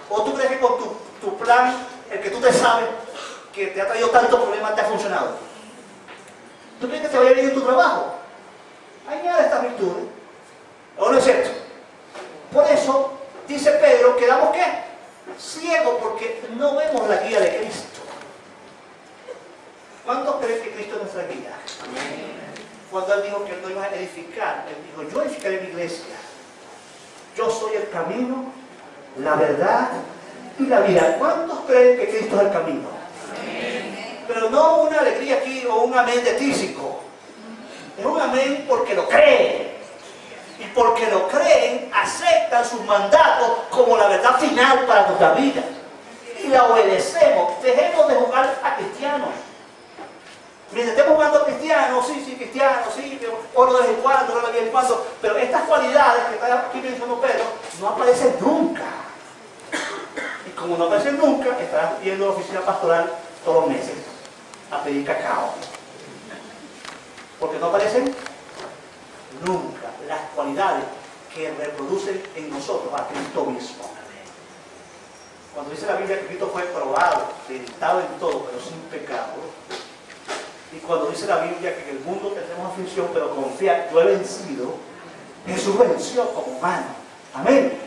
¿O tú crees que con tu plan, el que tú te sabes, que te ha traído tantos problemas, te ha funcionado? ¿Tú crees que te vaya bien en tu trabajo? Añade estas virtudes. ¿O no es cierto? Por eso, dice Pedro, quedamos ¿qué? Ciegos porque no vemos la guía de Cristo. ¿Cuántos creen que Cristo es nuestra guía? Amén. Cuando Él dijo que Él no iba a edificar, Él dijo, yo edificaré mi iglesia. Yo soy el camino, la verdad y la vida. ¿Cuántos creen que Cristo es el camino? Amén. Pero no una alegría aquí o un amén de tísico. Es un amén porque lo creen. Y porque lo creen, aceptan sus mandatos como la verdad final para nuestra vida. Y la obedecemos. Dejemos de jugar a cristianos. Mientras estemos jugando a cristianos, sí, oro de vez en cuando, oro de vez en cuando. Pero estas cualidades que está aquí mencionando Pedro, no aparecen nunca. Y como no aparecen nunca, estarás yendo a la oficina pastoral todos los meses a pedir cacao. Porque no aparecen nunca las cualidades que reproducen en nosotros a Cristo mismo. Cuando dice la Biblia que Cristo fue probado, tentado en todo, pero sin pecado. Y cuando dice la Biblia que en el mundo tendremos aflicción, pero confía, yo he vencido, Jesús venció como humano. Amén.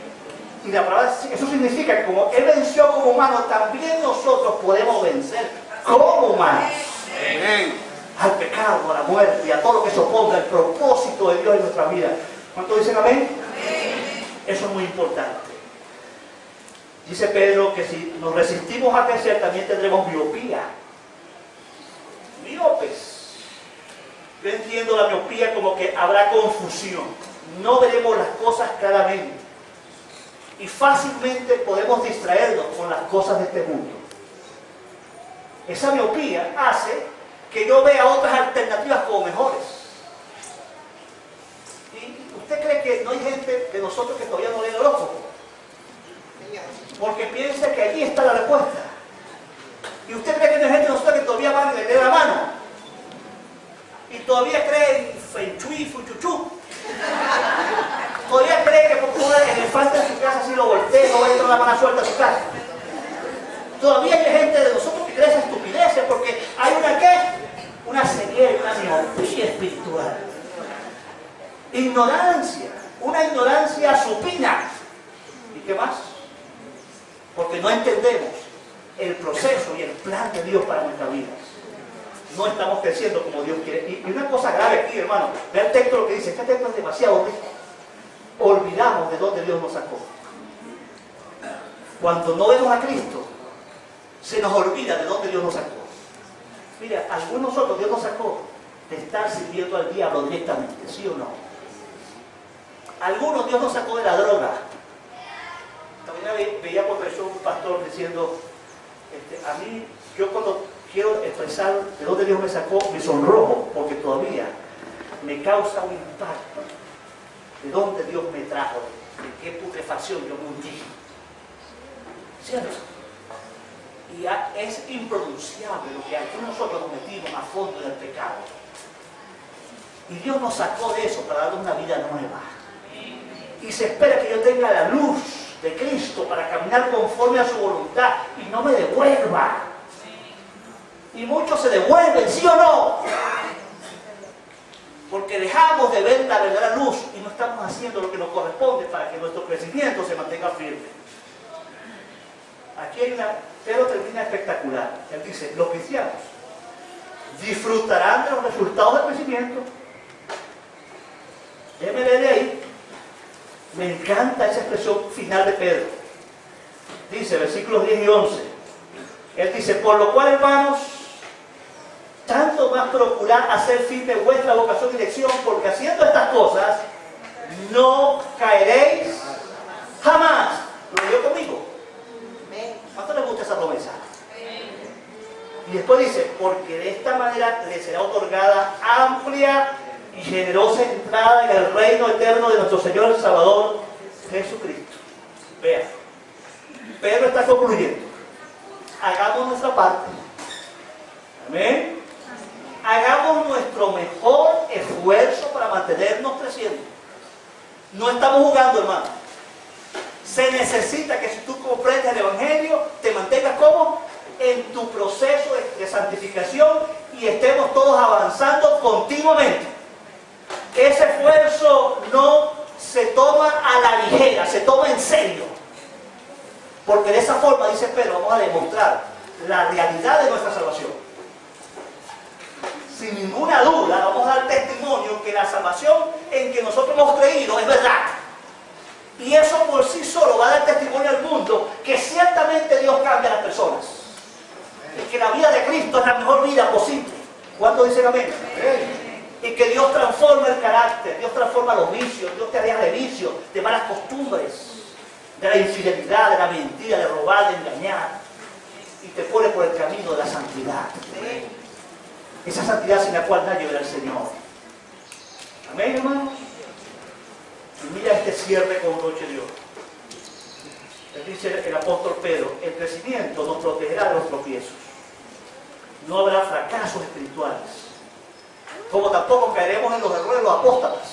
Y la palabra, eso significa que como Él venció como humano, también nosotros podemos vencer como humanos. Amén. Al pecado, a la muerte y a todo lo que se oponga al propósito de Dios en nuestra vida. ¿Cuántos dicen amén? Amén. Eso es muy importante. Dice Pedro que si nos resistimos a crecer, también tendremos miopía. Miopes. Yo entiendo la miopía como que habrá confusión. No veremos las cosas claramente. Y fácilmente podemos distraernos con las cosas de este mundo. Esa miopía hace que yo vea otras alternativas como mejores. ¿Y usted cree que no hay gente de nosotros que todavía no lee el horóscopo? Porque piensa que allí está la respuesta. ¿Y usted cree que no hay gente de nosotros que todavía van a leer la mano? Y todavía cree en Feng Shui, Fuchuchu. Todavía cree que porque un elefante en su casa así lo voltea, no va a entrar la mano suelta a su casa. Todavía hay gente de nosotros que cree esa estupideces porque hay una ¿qué? Una ceguera, una miopía espiritual. Ignorancia, una ignorancia supina. ¿Y qué más? Porque no entendemos el proceso y el plan de Dios para nuestras vidas. No estamos creciendo como Dios quiere. Y una cosa grave aquí, hermano, vea el texto lo que dice. Este texto es demasiado rico. Olvidamos de dónde Dios nos sacó. Cuando no vemos a Cristo, se nos olvida de dónde Dios nos sacó. Mira, algunos de nosotros Dios nos sacó de estar sirviendo al diablo directamente, ¿sí o no? Algunos Dios nos sacó de la droga. También veía por televisión un pastor diciendo, a mí, yo cuando quiero expresar de dónde Dios me sacó, me sonrojo, porque todavía me causa un impacto de dónde Dios me trajo, de qué putrefacción yo me hundí. ¿Cierto? Y es impronunciable lo que aquí nosotros nos metimos a fondo del pecado. Y Dios nos sacó de eso para darnos una vida nueva. Y se espera que yo tenga la luz de Cristo para caminar conforme a su voluntad y no me devuelva. Y muchos se devuelven, ¿sí o no? Porque dejamos de ver la verdadera luz y no estamos haciendo lo que nos corresponde para que nuestro crecimiento se mantenga firme. Aquí hay Pedro termina espectacular. Él dice, los cristianos disfrutarán de los resultados del crecimiento. Déjeme leer de ahí. Me encanta esa expresión final de Pedro. Dice, versículos 10 y 11. Él dice, por lo cual, hermanos, tanto más procurad hacer firme vuestra vocación y elección, porque haciendo estas cosas no caeréis jamás. ¿Lo leyó conmigo? ¿Cuánto les gusta esa promesa? Y después dice, porque de esta manera le será otorgada amplia y generosa entrada en el reino eterno de nuestro Señor y Salvador Jesucristo. Vean, Pedro está concluyendo. Hagamos nuestra parte. Amén. Hagamos nuestro mejor esfuerzo para mantenernos creciendo. No estamos jugando, hermano. Se necesita que si tú comprendes el Evangelio, te mantengas como en tu proceso de santificación y estemos todos avanzando continuamente. Ese esfuerzo no se toma a la ligera, se toma en serio. Porque de esa forma, dice Pedro, vamos a demostrar la realidad de nuestra salvación. Sin ninguna duda, vamos a dar testimonio que la salvación en que nosotros hemos creído es verdad. Y eso por sí solo va a dar testimonio al mundo que ciertamente Dios cambia a las personas. Y que la vida de Cristo es la mejor vida posible. ¿Cuántos dicen amén? Y que Dios transforma el carácter, Dios transforma los vicios, Dios te aleja de vicios, de malas costumbres, de la infidelidad, de la mentira, de robar, de engañar. Y te pone por el camino de la santidad. Esa santidad sin la cual nadie verá al Señor. Amén, hermanos. Y mira este cierre con broche de oro. Él dice el apóstol Pedro, el crecimiento nos protegerá de los tropiezos. No habrá fracasos espirituales. Como tampoco caeremos en los errores de los apóstatas.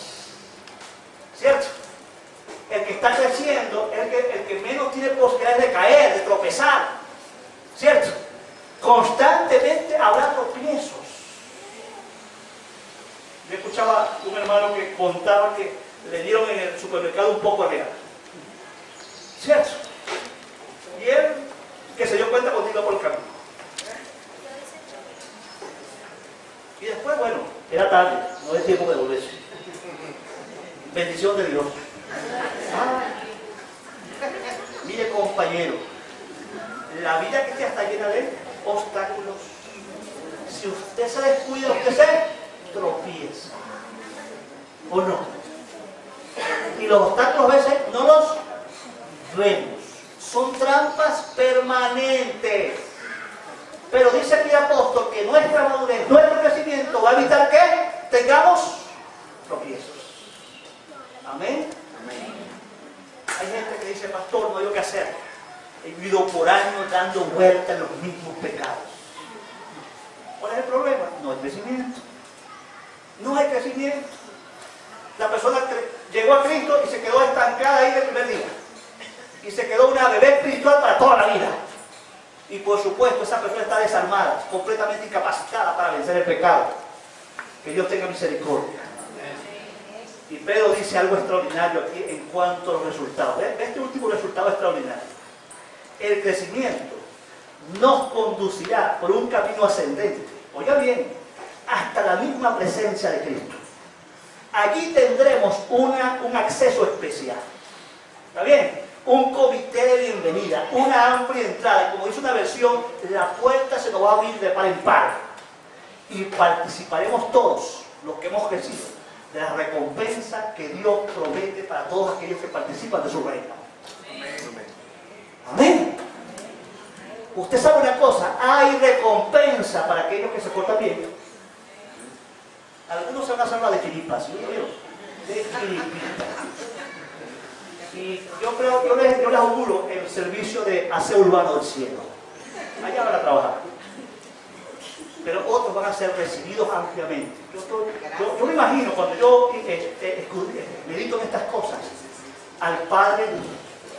que está creciendo es el que menos tiene posibilidades de caer, de tropezar. ¿Cierto? Constantemente habrá tropiezos. Yo escuchaba un hermano que contaba que le dieron en el supermercado un poco de regalo. ¿Cierto? Y él, que se dio cuenta, continuó por el camino. Y después, bueno, era tarde, no es tiempo de volverse. Bendición de Dios. Mire, compañero, la vida cristiana está llena de obstáculos. Si usted se descuida, usted se tropieza. ¿O no? Y los obstáculos a veces no los vemos. Son trampas permanentes. Pero dice aquí el apóstol que nuestra madurez, nuestro crecimiento va a evitar que tengamos tropiezos. Amén. Amén. Hay gente que dice, pastor, no hay lo que hacer. He vivido por años dando vueltas en los mismos pecados. ¿Cuál es el problema? No hay crecimiento. No hay crecimiento. La persona llegó a Cristo y se quedó estancada ahí el primer día. Y se quedó una bebé espiritual para toda la vida. Y por supuesto, esa persona está desarmada, completamente incapacitada para vencer el pecado. Que Dios tenga misericordia. Y Pedro dice algo extraordinario aquí en cuanto a los resultados. Este último resultado es extraordinario. El crecimiento nos conducirá por un camino ascendente. Oiga bien, hasta la misma presencia de Cristo. Allí tendremos un acceso especial. ¿Está bien? Un comité de bienvenida, una amplia entrada. Y como dice una versión, la puerta se nos va a abrir de par en par. Y participaremos todos, los que hemos crecido, de la recompensa que Dios promete para todos aquellos que participan de su reino. Amén. Amén. Usted sabe una cosa, hay recompensa para aquellos que se portan bien. Algunos se van a hacer la de chiripas, ¿sí? De chiripitas. Y yo creo, yo les auguro el servicio de aseo urbano del cielo. Allá van a trabajar. Pero otros van a ser recibidos ampliamente. Yo me imagino cuando yo medito en estas cosas, al Padre,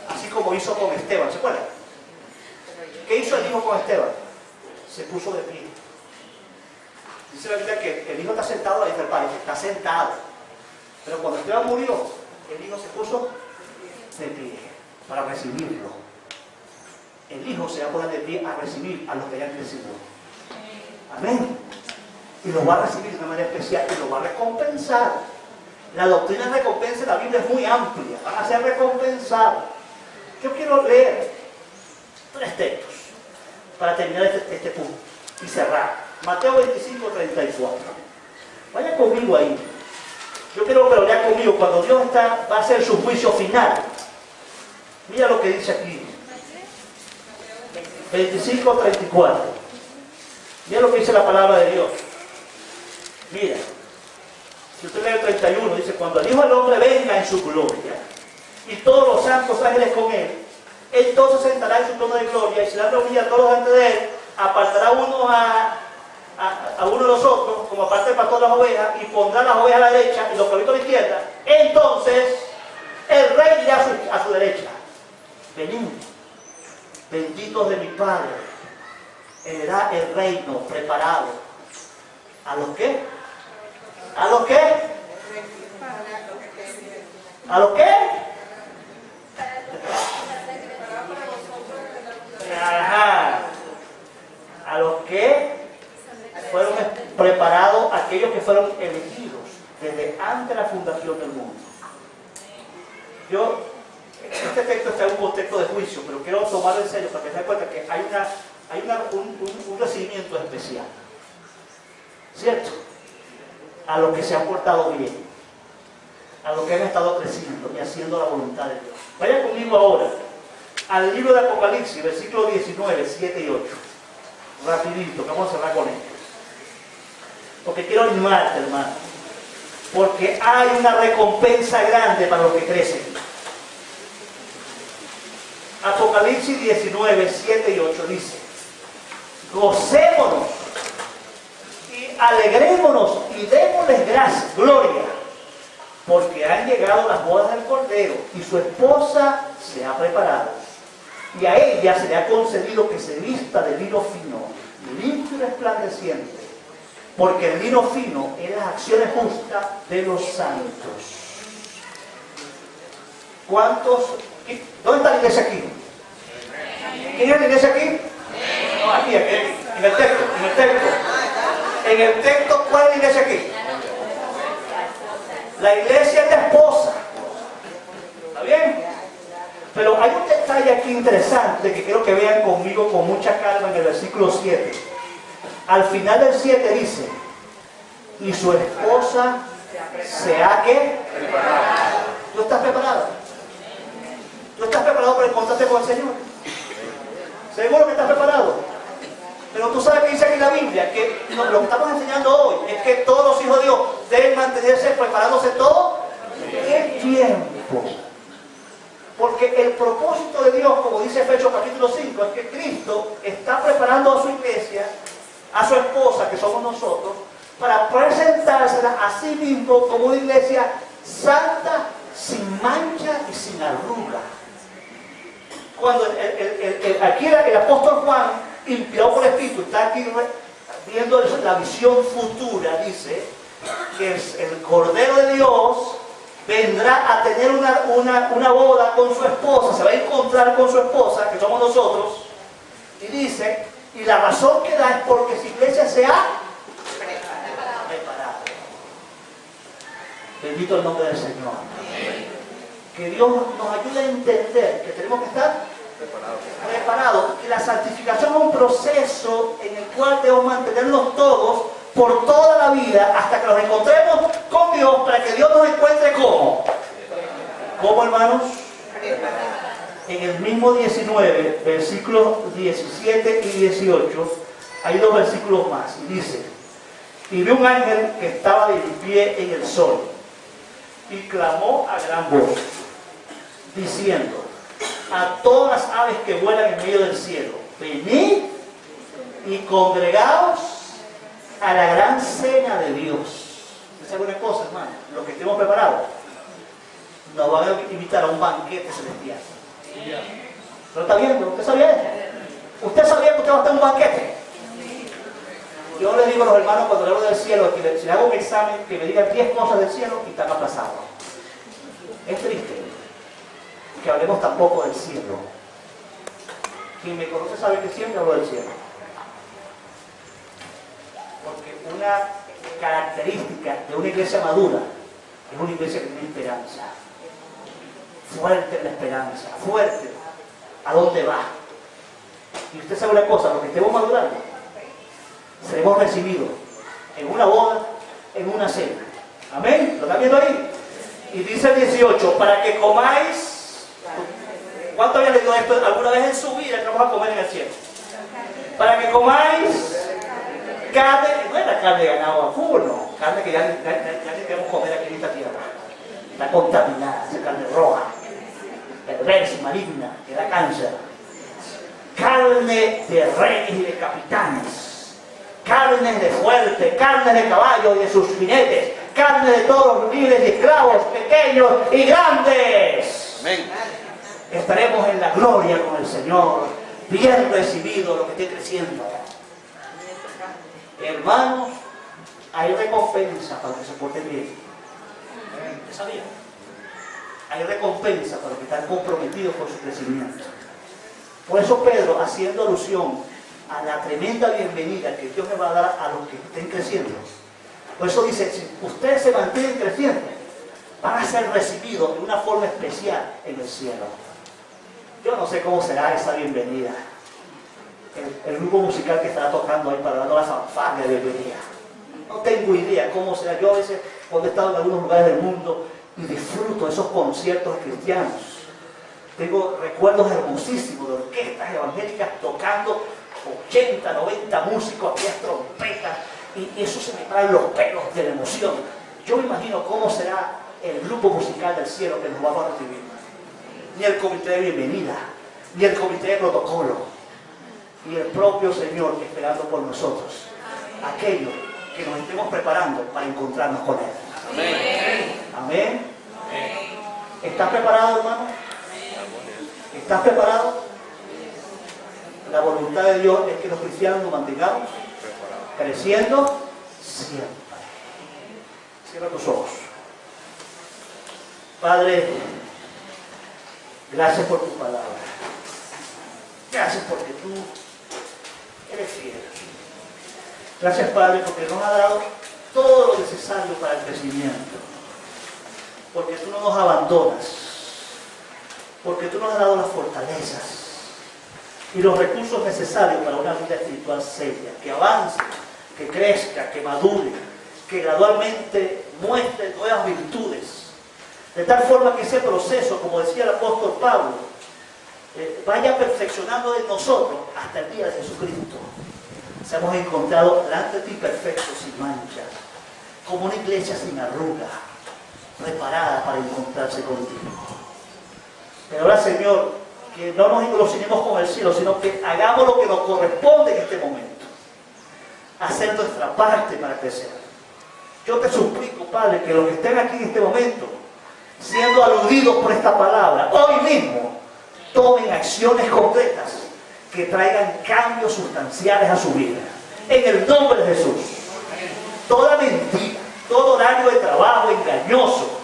así como hizo con Esteban, ¿se acuerdan? ¿Qué hizo el hijo con Esteban? Se puso de pie. Dice la Biblia que el hijo está sentado, ahí está el Padre, está sentado. Pero cuando Esteban murió, el hijo se puso de pie para recibirlo. El hijo se va a poner de pie a recibir a los que hayan crecido. Amén. Y lo va a recibir de una manera especial y lo va a recompensar. La doctrina de recompensa en la Biblia es muy amplia. Van a ser recompensados. Yo quiero leer 3 textos para terminar este punto y cerrar. Mateo 25, 34. Vaya conmigo ahí. Yo quiero que lo lea conmigo cuando Dios va a hacer su juicio final. Mira lo que dice aquí. 25, 34. Mira lo que dice la palabra de Dios. Mira. Si usted lee el 31, dice, cuando el Hijo del Hombre venga en su gloria y todos los santos ángeles con él, entonces sentará en su trono de gloria y será reunida a todos delante de él, apartará uno a uno de los otros, como aparte el pastor de las ovejas, y pondrá las ovejas a la derecha y los cabritos a la izquierda. Entonces el rey dirá a su derecha, venid, benditos de mi Padre, heredad el reino preparado. ¿A los qué? ¿A los qué? ¿A los qué? Ajá. A los que fueron preparados, aquellos que fueron elegidos desde antes de la fundación del mundo. Este texto está en un contexto de juicio, pero quiero tomarlo en serio para que se den cuenta que hay un recibimiento especial. ¿Cierto? A los que se han portado bien, a los que han estado creciendo y haciendo la voluntad de Dios. Vaya conmigo ahora al libro de Apocalipsis, versículos 19, 7 y 8. Rapidito, que vamos a cerrar con esto. Porque quiero animarte, hermano. Porque hay una recompensa grande para los que crecen. Apocalipsis 19, 7 y 8 dice: gocémonos y alegrémonos y démosles gracias, gloria porque han llegado las bodas del Cordero y su esposa se ha preparado. Y a ella se le ha concedido que se vista de lino fino, limpio y resplandeciente, porque el lino fino es las acciones justas de los santos. ¿Cuántos? ¿Dónde está la iglesia aquí? ¿Quién es la iglesia aquí? No, aquí, en el texto, en el texto. En el texto, ¿cuál es la iglesia aquí? La iglesia es la esposa. ¿Está bien? Pero hay un detalle aquí interesante que quiero que vean conmigo con mucha calma en el versículo 7. Al final del 7 dice, y su esposa se ha ¿qué? ¿Tú estás preparado? ¿Tú estás preparado para encontrarte con el Señor? ¿Seguro que estás preparado? Pero tú sabes que dice aquí en la Biblia, que lo que estamos enseñando hoy es que todos los hijos de Dios deben mantenerse preparándose todo el tiempo. Porque el propósito de Dios, como dice Efesios capítulo 5, es que Cristo está preparando a su iglesia, a su esposa, que somos nosotros, para presentársela a sí mismo como una iglesia santa, sin mancha y sin arruga. Cuando aquí el apóstol Juan, inspirado por el Espíritu, está aquí viendo la visión futura, dice que el Cordero de Dios vendrá a tener una boda con su esposa, se va a encontrar con su esposa, que somos nosotros, y dice, y la razón que da es porque su iglesia se ha preparado. Bendito el nombre del Señor. Que Dios nos ayude a entender que tenemos que estar preparados, que la santificación es un proceso en el cual debemos mantenernos todos por toda la vida hasta que nos encontremos con Dios, para que Dios nos encuentre ¿cómo? ¿Cómo, hermanos? En el mismo 19, versículos 17 y 18, hay dos versículos más, y dice, y vi un ángel que estaba de pie en el sol, y clamó a gran voz, diciendo, a todas las aves que vuelan en medio del cielo, venid y congregaos a la gran cena de Dios. ¿Usted sabe una cosa, hermano? Lo que estemos preparados, nos van a invitar a un banquete celestial. ¿Lo está viendo? ¿Usted sabía eso? ¿Usted sabía que usted va a estar en un banquete? Yo le digo a los hermanos cuando le hablo del cielo, que si le hago un examen, que me digan 10 cosas del cielo y están aplazados. Es triste que hablemos tampoco del cielo. Quien me conoce sabe que siempre hablo del cielo. Porque una característica de una iglesia madura es una iglesia que tiene esperanza. Fuerte la esperanza, fuerte. ¿A dónde va? Y usted sabe una cosa, lo que estemos madurando, seremos recibidos en una boda, en una cena. Amén. ¿Lo están viendo ahí? Y dice el 18, para que comáis. ¿Cuánto había leído esto alguna vez en su vida que vamos a comer en el cielo? Para que comáis carne, no era carne de ganado vacuno, no, carne que ya ni queremos comer aquí en esta tierra. Está contaminada, esa carne roja, perversa y maligna, que da cáncer. Carne de reyes y de capitanes, carnes de fuertes, carnes de caballos y de sus jinetes, carne de todos los libres y esclavos, pequeños y grandes. Amén. Estaremos en la gloria con el Señor, bien recibido lo que esté creciendo. Hermanos, hay recompensa para los que se porten bien. ¿Usted sabía? Hay recompensa para los que están comprometidos con su crecimiento. Por eso Pedro, haciendo alusión a la tremenda bienvenida que Dios le va a dar a los que estén creciendo, por eso dice, si ustedes se mantienen creciendo, van a ser recibidos de una forma especial en el cielo. Yo no sé cómo será esa bienvenida. El grupo musical que estará tocando ahí para darnos la fanfarria de bienvenida. No tengo idea cómo será. Yo a veces, cuando he estado en algunos lugares del mundo y disfruto de esos conciertos cristianos, tengo recuerdos hermosísimos de orquestas evangélicas tocando 80, 90 músicos, aquellas trompetas, y eso se me trae los pelos de la emoción. Yo me imagino cómo será el grupo musical del cielo que nos vamos a recibir. Ni el comité de bienvenida, ni el comité de protocolo, ni el propio Señor esperando por nosotros, aquellos que nos estemos preparando para encontrarnos con Él. Amén. ¿Estás preparado, hermano? ¿Estás preparado? La voluntad de Dios es que los cristianos nos mantengamos creciendo siempre. Cierra tus ojos. Padre, gracias por tu palabra. Gracias porque tú eres fiel. Gracias, Padre, porque nos ha dado todo lo necesario para el crecimiento. Porque tú no nos abandonas. Porque tú nos has dado las fortalezas y los recursos necesarios para una vida espiritual seria, que avance, que crezca, que madure, que gradualmente muestre nuevas virtudes, de tal forma que ese proceso, como decía el apóstol Pablo, vaya perfeccionando en nosotros hasta el día de Jesucristo. Seamos encontrados delante de ti perfectos, sin manchas, como una iglesia sin arruga, preparada para encontrarse contigo. Pero ahora, Señor, que no nos engolosinemos con el cielo, sino que hagamos lo que nos corresponde en este momento. Hacer nuestra parte para crecer. Yo te suplico, Padre, que los que estén aquí en este momento, siendo aludidos por esta palabra, hoy mismo, tomen acciones concretas que traigan cambios sustanciales a su vida. En el nombre de Jesús. Toda mentira, todo horario de trabajo engañoso,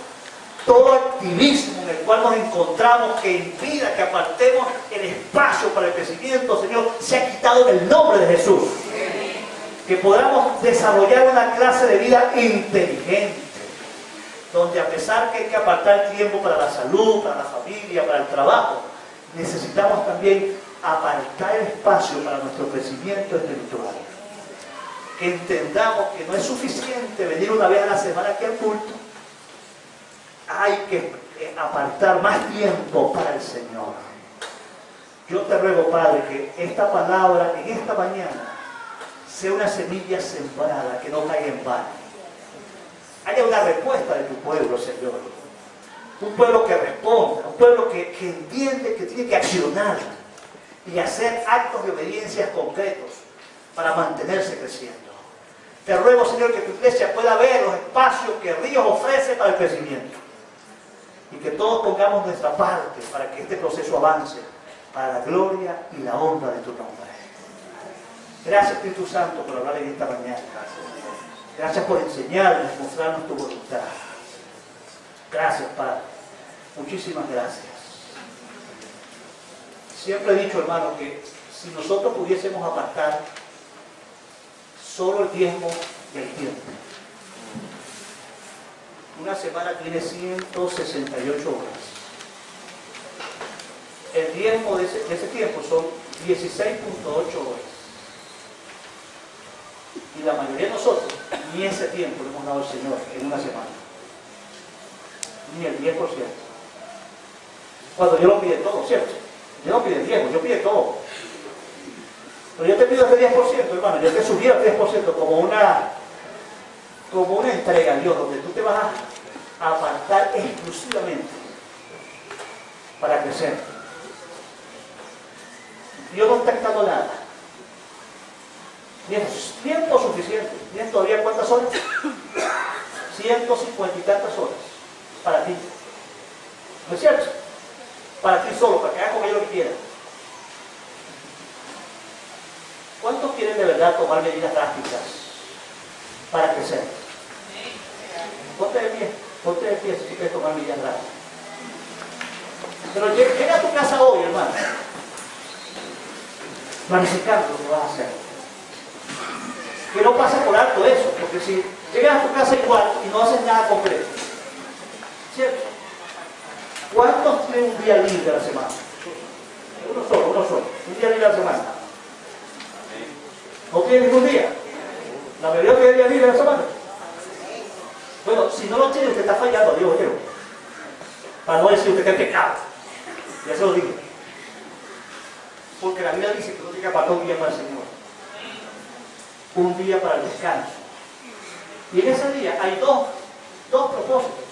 todo activismo en el cual nos encontramos que impida que apartemos el espacio para el crecimiento, Señor, se ha quitado en el nombre de Jesús. Que podamos desarrollar una clase de vida inteligente, donde a pesar que hay que apartar tiempo para la salud, para la familia, para el trabajo, necesitamos también apartar el espacio para nuestro crecimiento espiritual. Que entendamos que no es suficiente venir una vez a la semana aquí al culto. Hay que apartar más tiempo para el Señor. Yo te ruego, Padre, que esta palabra en esta mañana sea una semilla sembrada que no caiga en vano. Haya una respuesta de tu pueblo, Señor. Un pueblo que responda, un pueblo que entiende que tiene que accionar y hacer actos de obediencia concretos para mantenerse creciendo. Te ruego, Señor, que tu iglesia pueda ver los espacios que Ríos ofrece para el crecimiento. Y que todos pongamos nuestra parte para que este proceso avance para la gloria y la honra de tu nombre. Gracias, Espíritu Santo, por hablar en esta mañana. Gracias por enseñarnos, mostrarnos tu voluntad. Gracias, Padre. Muchísimas gracias. Siempre he dicho, hermano, que si nosotros pudiésemos apartar solo el diezmo del tiempo, una semana tiene 168 horas. El diezmo de ese tiempo son 16.8 horas. Y la mayoría de nosotros, ni ese tiempo le hemos dado al Señor en una semana. Ni el 10%. Cuando Dios lo pide todo, ¿cierto? Yo no pide 10, yo pide todo. Pero yo te pido ese 10%, hermano. Yo te subí al 10% como una entrega a Dios, donde tú te vas a apartar exclusivamente para crecer. Dios no está quitando nada. Tiempo suficiente. ¿Tienes todavía cuántas horas? 150 y tantas horas para ti. ¿No es cierto? Para ti solo, para que hagas con ello lo que quieras. ¿Cuántos quieren de verdad tomar medidas drásticas para crecer? Ponte de pie si quieres tomar medidas drásticas. Pero llega a tu casa hoy, hermano, planificando lo que vas a hacer. Que no pase por alto eso, porque si llegas a tu casa igual y no haces nada concreto, ¿cierto? ¿Cuántos tienen un día libre a la semana? Uno solo, un día libre a la semana. ¿No tiene ningún día? ¿La mayoría tiene día libre a la semana? Bueno, si no lo tiene, usted está fallando a Dios, ¿no? Para no decir usted que es pecado. Ya se lo digo. Porque la Biblia dice que uno tiene que apartar un día para el Señor. Un día para el descanso. Y en ese día hay dos propósitos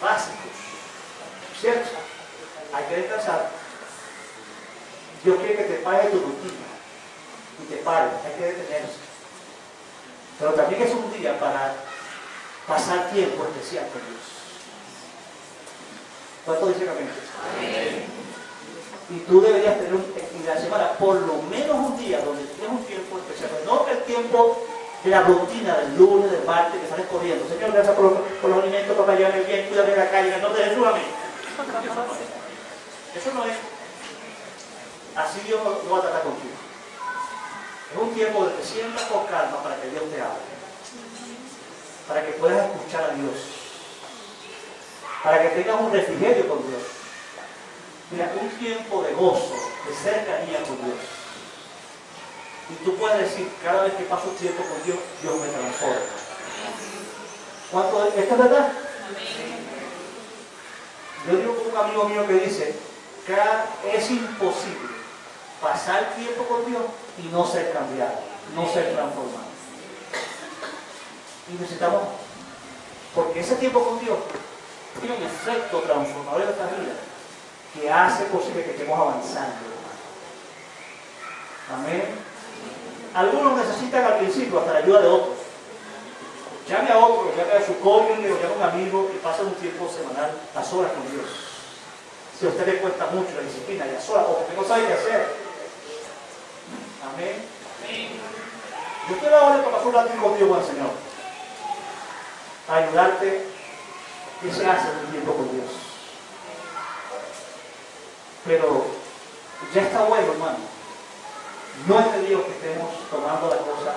básicos, ¿cierto? Hay que descansar. Dios quiere que te pares tu rutina y te pares, hay que detenerse. Pero también es un día para pasar tiempo especial con Dios. ¿Cuánto dicen amén? Amén. Y tú deberías tener en la semana por lo menos un día donde tienes un tiempo especial. No el tiempo de la rutina del lunes, del martes, que sales corriendo. Señor, gracias por los alimentos, papá, llévame bien, cuídame de la calle, en el nombre de Jesús, amén. Eso no es. Así Dios no va a tratar contigo. Es un tiempo de que te sientas con calma para que Dios te hable. Para que puedas escuchar a Dios. Para que tengas un refrigerio con Dios. Mira, un tiempo de gozo, de cercanía con Dios. Y tú puedes decir, cada vez que paso tiempo con Dios, Dios me transforma. ¿Cuánto? ¿Esto es verdad? Yo digo con un amigo mío que dice, que es imposible pasar tiempo con Dios y no ser cambiado, no ser transformado. Y necesitamos, porque ese tiempo con Dios tiene un efecto transformador en nuestra vida que hace posible que estemos avanzando. Amén. Algunos necesitan al principio hasta la ayuda de otros. Llame a otro, llame a su cónyuge o llame a un amigo y pasen un tiempo semanal a solas con Dios. Si a usted le cuesta mucho la disciplina y a solas, o porque no sabe qué hacer. Amén. Yo estoy ahora para pasar un rato contigo con el Señor. Para ayudarte, ¿qué se hace en un tiempo con Dios? Pero ya está bueno, hermano. No es de Dios que estemos tomando la cosa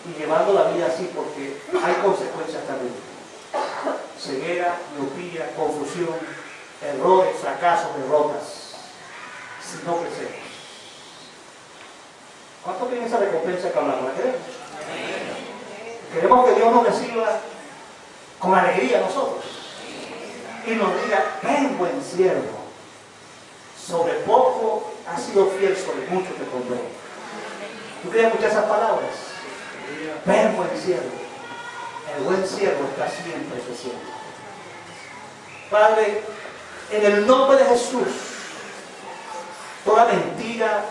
y llevando la vida así, porque hay consecuencias también. Ceguera, miopía, confusión, errores, fracasos, derrotas, si no crecemos. ¿Cuánto tiene esa recompensa que hablamos? ¿La queremos? Queremos que Dios nos reciba con alegría a nosotros y nos diga, ven buen siervo, sobre poco has sido fiel, sobre mucho te pondré. ¿Tú quieres escuchar esas palabras? Ven buen siervo. El buen siervo está siempre presente. Padre, en el nombre de Jesús, toda mentira,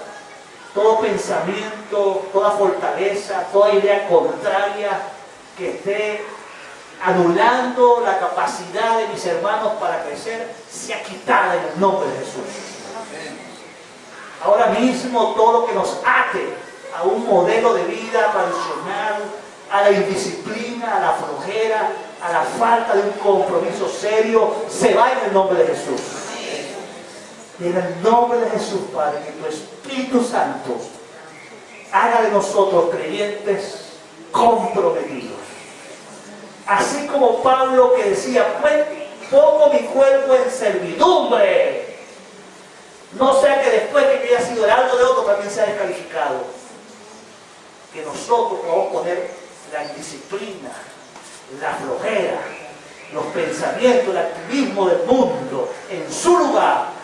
todo pensamiento, toda fortaleza, toda idea contraria que esté anulando la capacidad de mis hermanos para crecer, sea quitada en el nombre de Jesús. Ahora mismo todo lo que nos ate a un modelo de vida tradicional, a la indisciplina, a la flojera, a la falta de un compromiso serio, se va en el nombre de Jesús. Y en el nombre de Jesús, Padre, que tu Espíritu Santo haga de nosotros creyentes comprometidos. Así como Pablo que decía, pues pongo mi cuerpo en servidumbre. No sea que después de que haya sido heraldo de otro también sea descalificado. Que nosotros podamos poner la indisciplina, la flojera, los pensamientos, el activismo del mundo en su lugar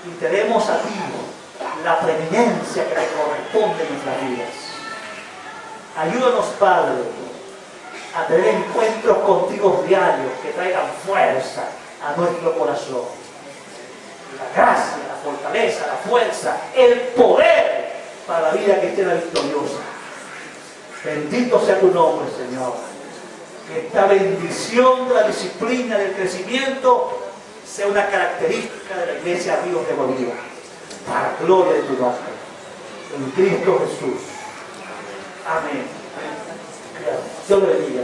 y tenemos a ti la preeminencia que le corresponde en nuestras vidas. Ayúdanos, Padre, a tener encuentros contigo diarios que traigan fuerza a nuestro corazón. La gracia, la fortaleza, la fuerza, el poder para la vida cristiana victoriosa. Bendito sea tu nombre, Señor. Que esta bendición de la disciplina, del crecimiento, sea una característica de la Iglesia Ríos de Bolívar. Para gloria de tu nombre. En Cristo Jesús. Amén. Dios le bendiga.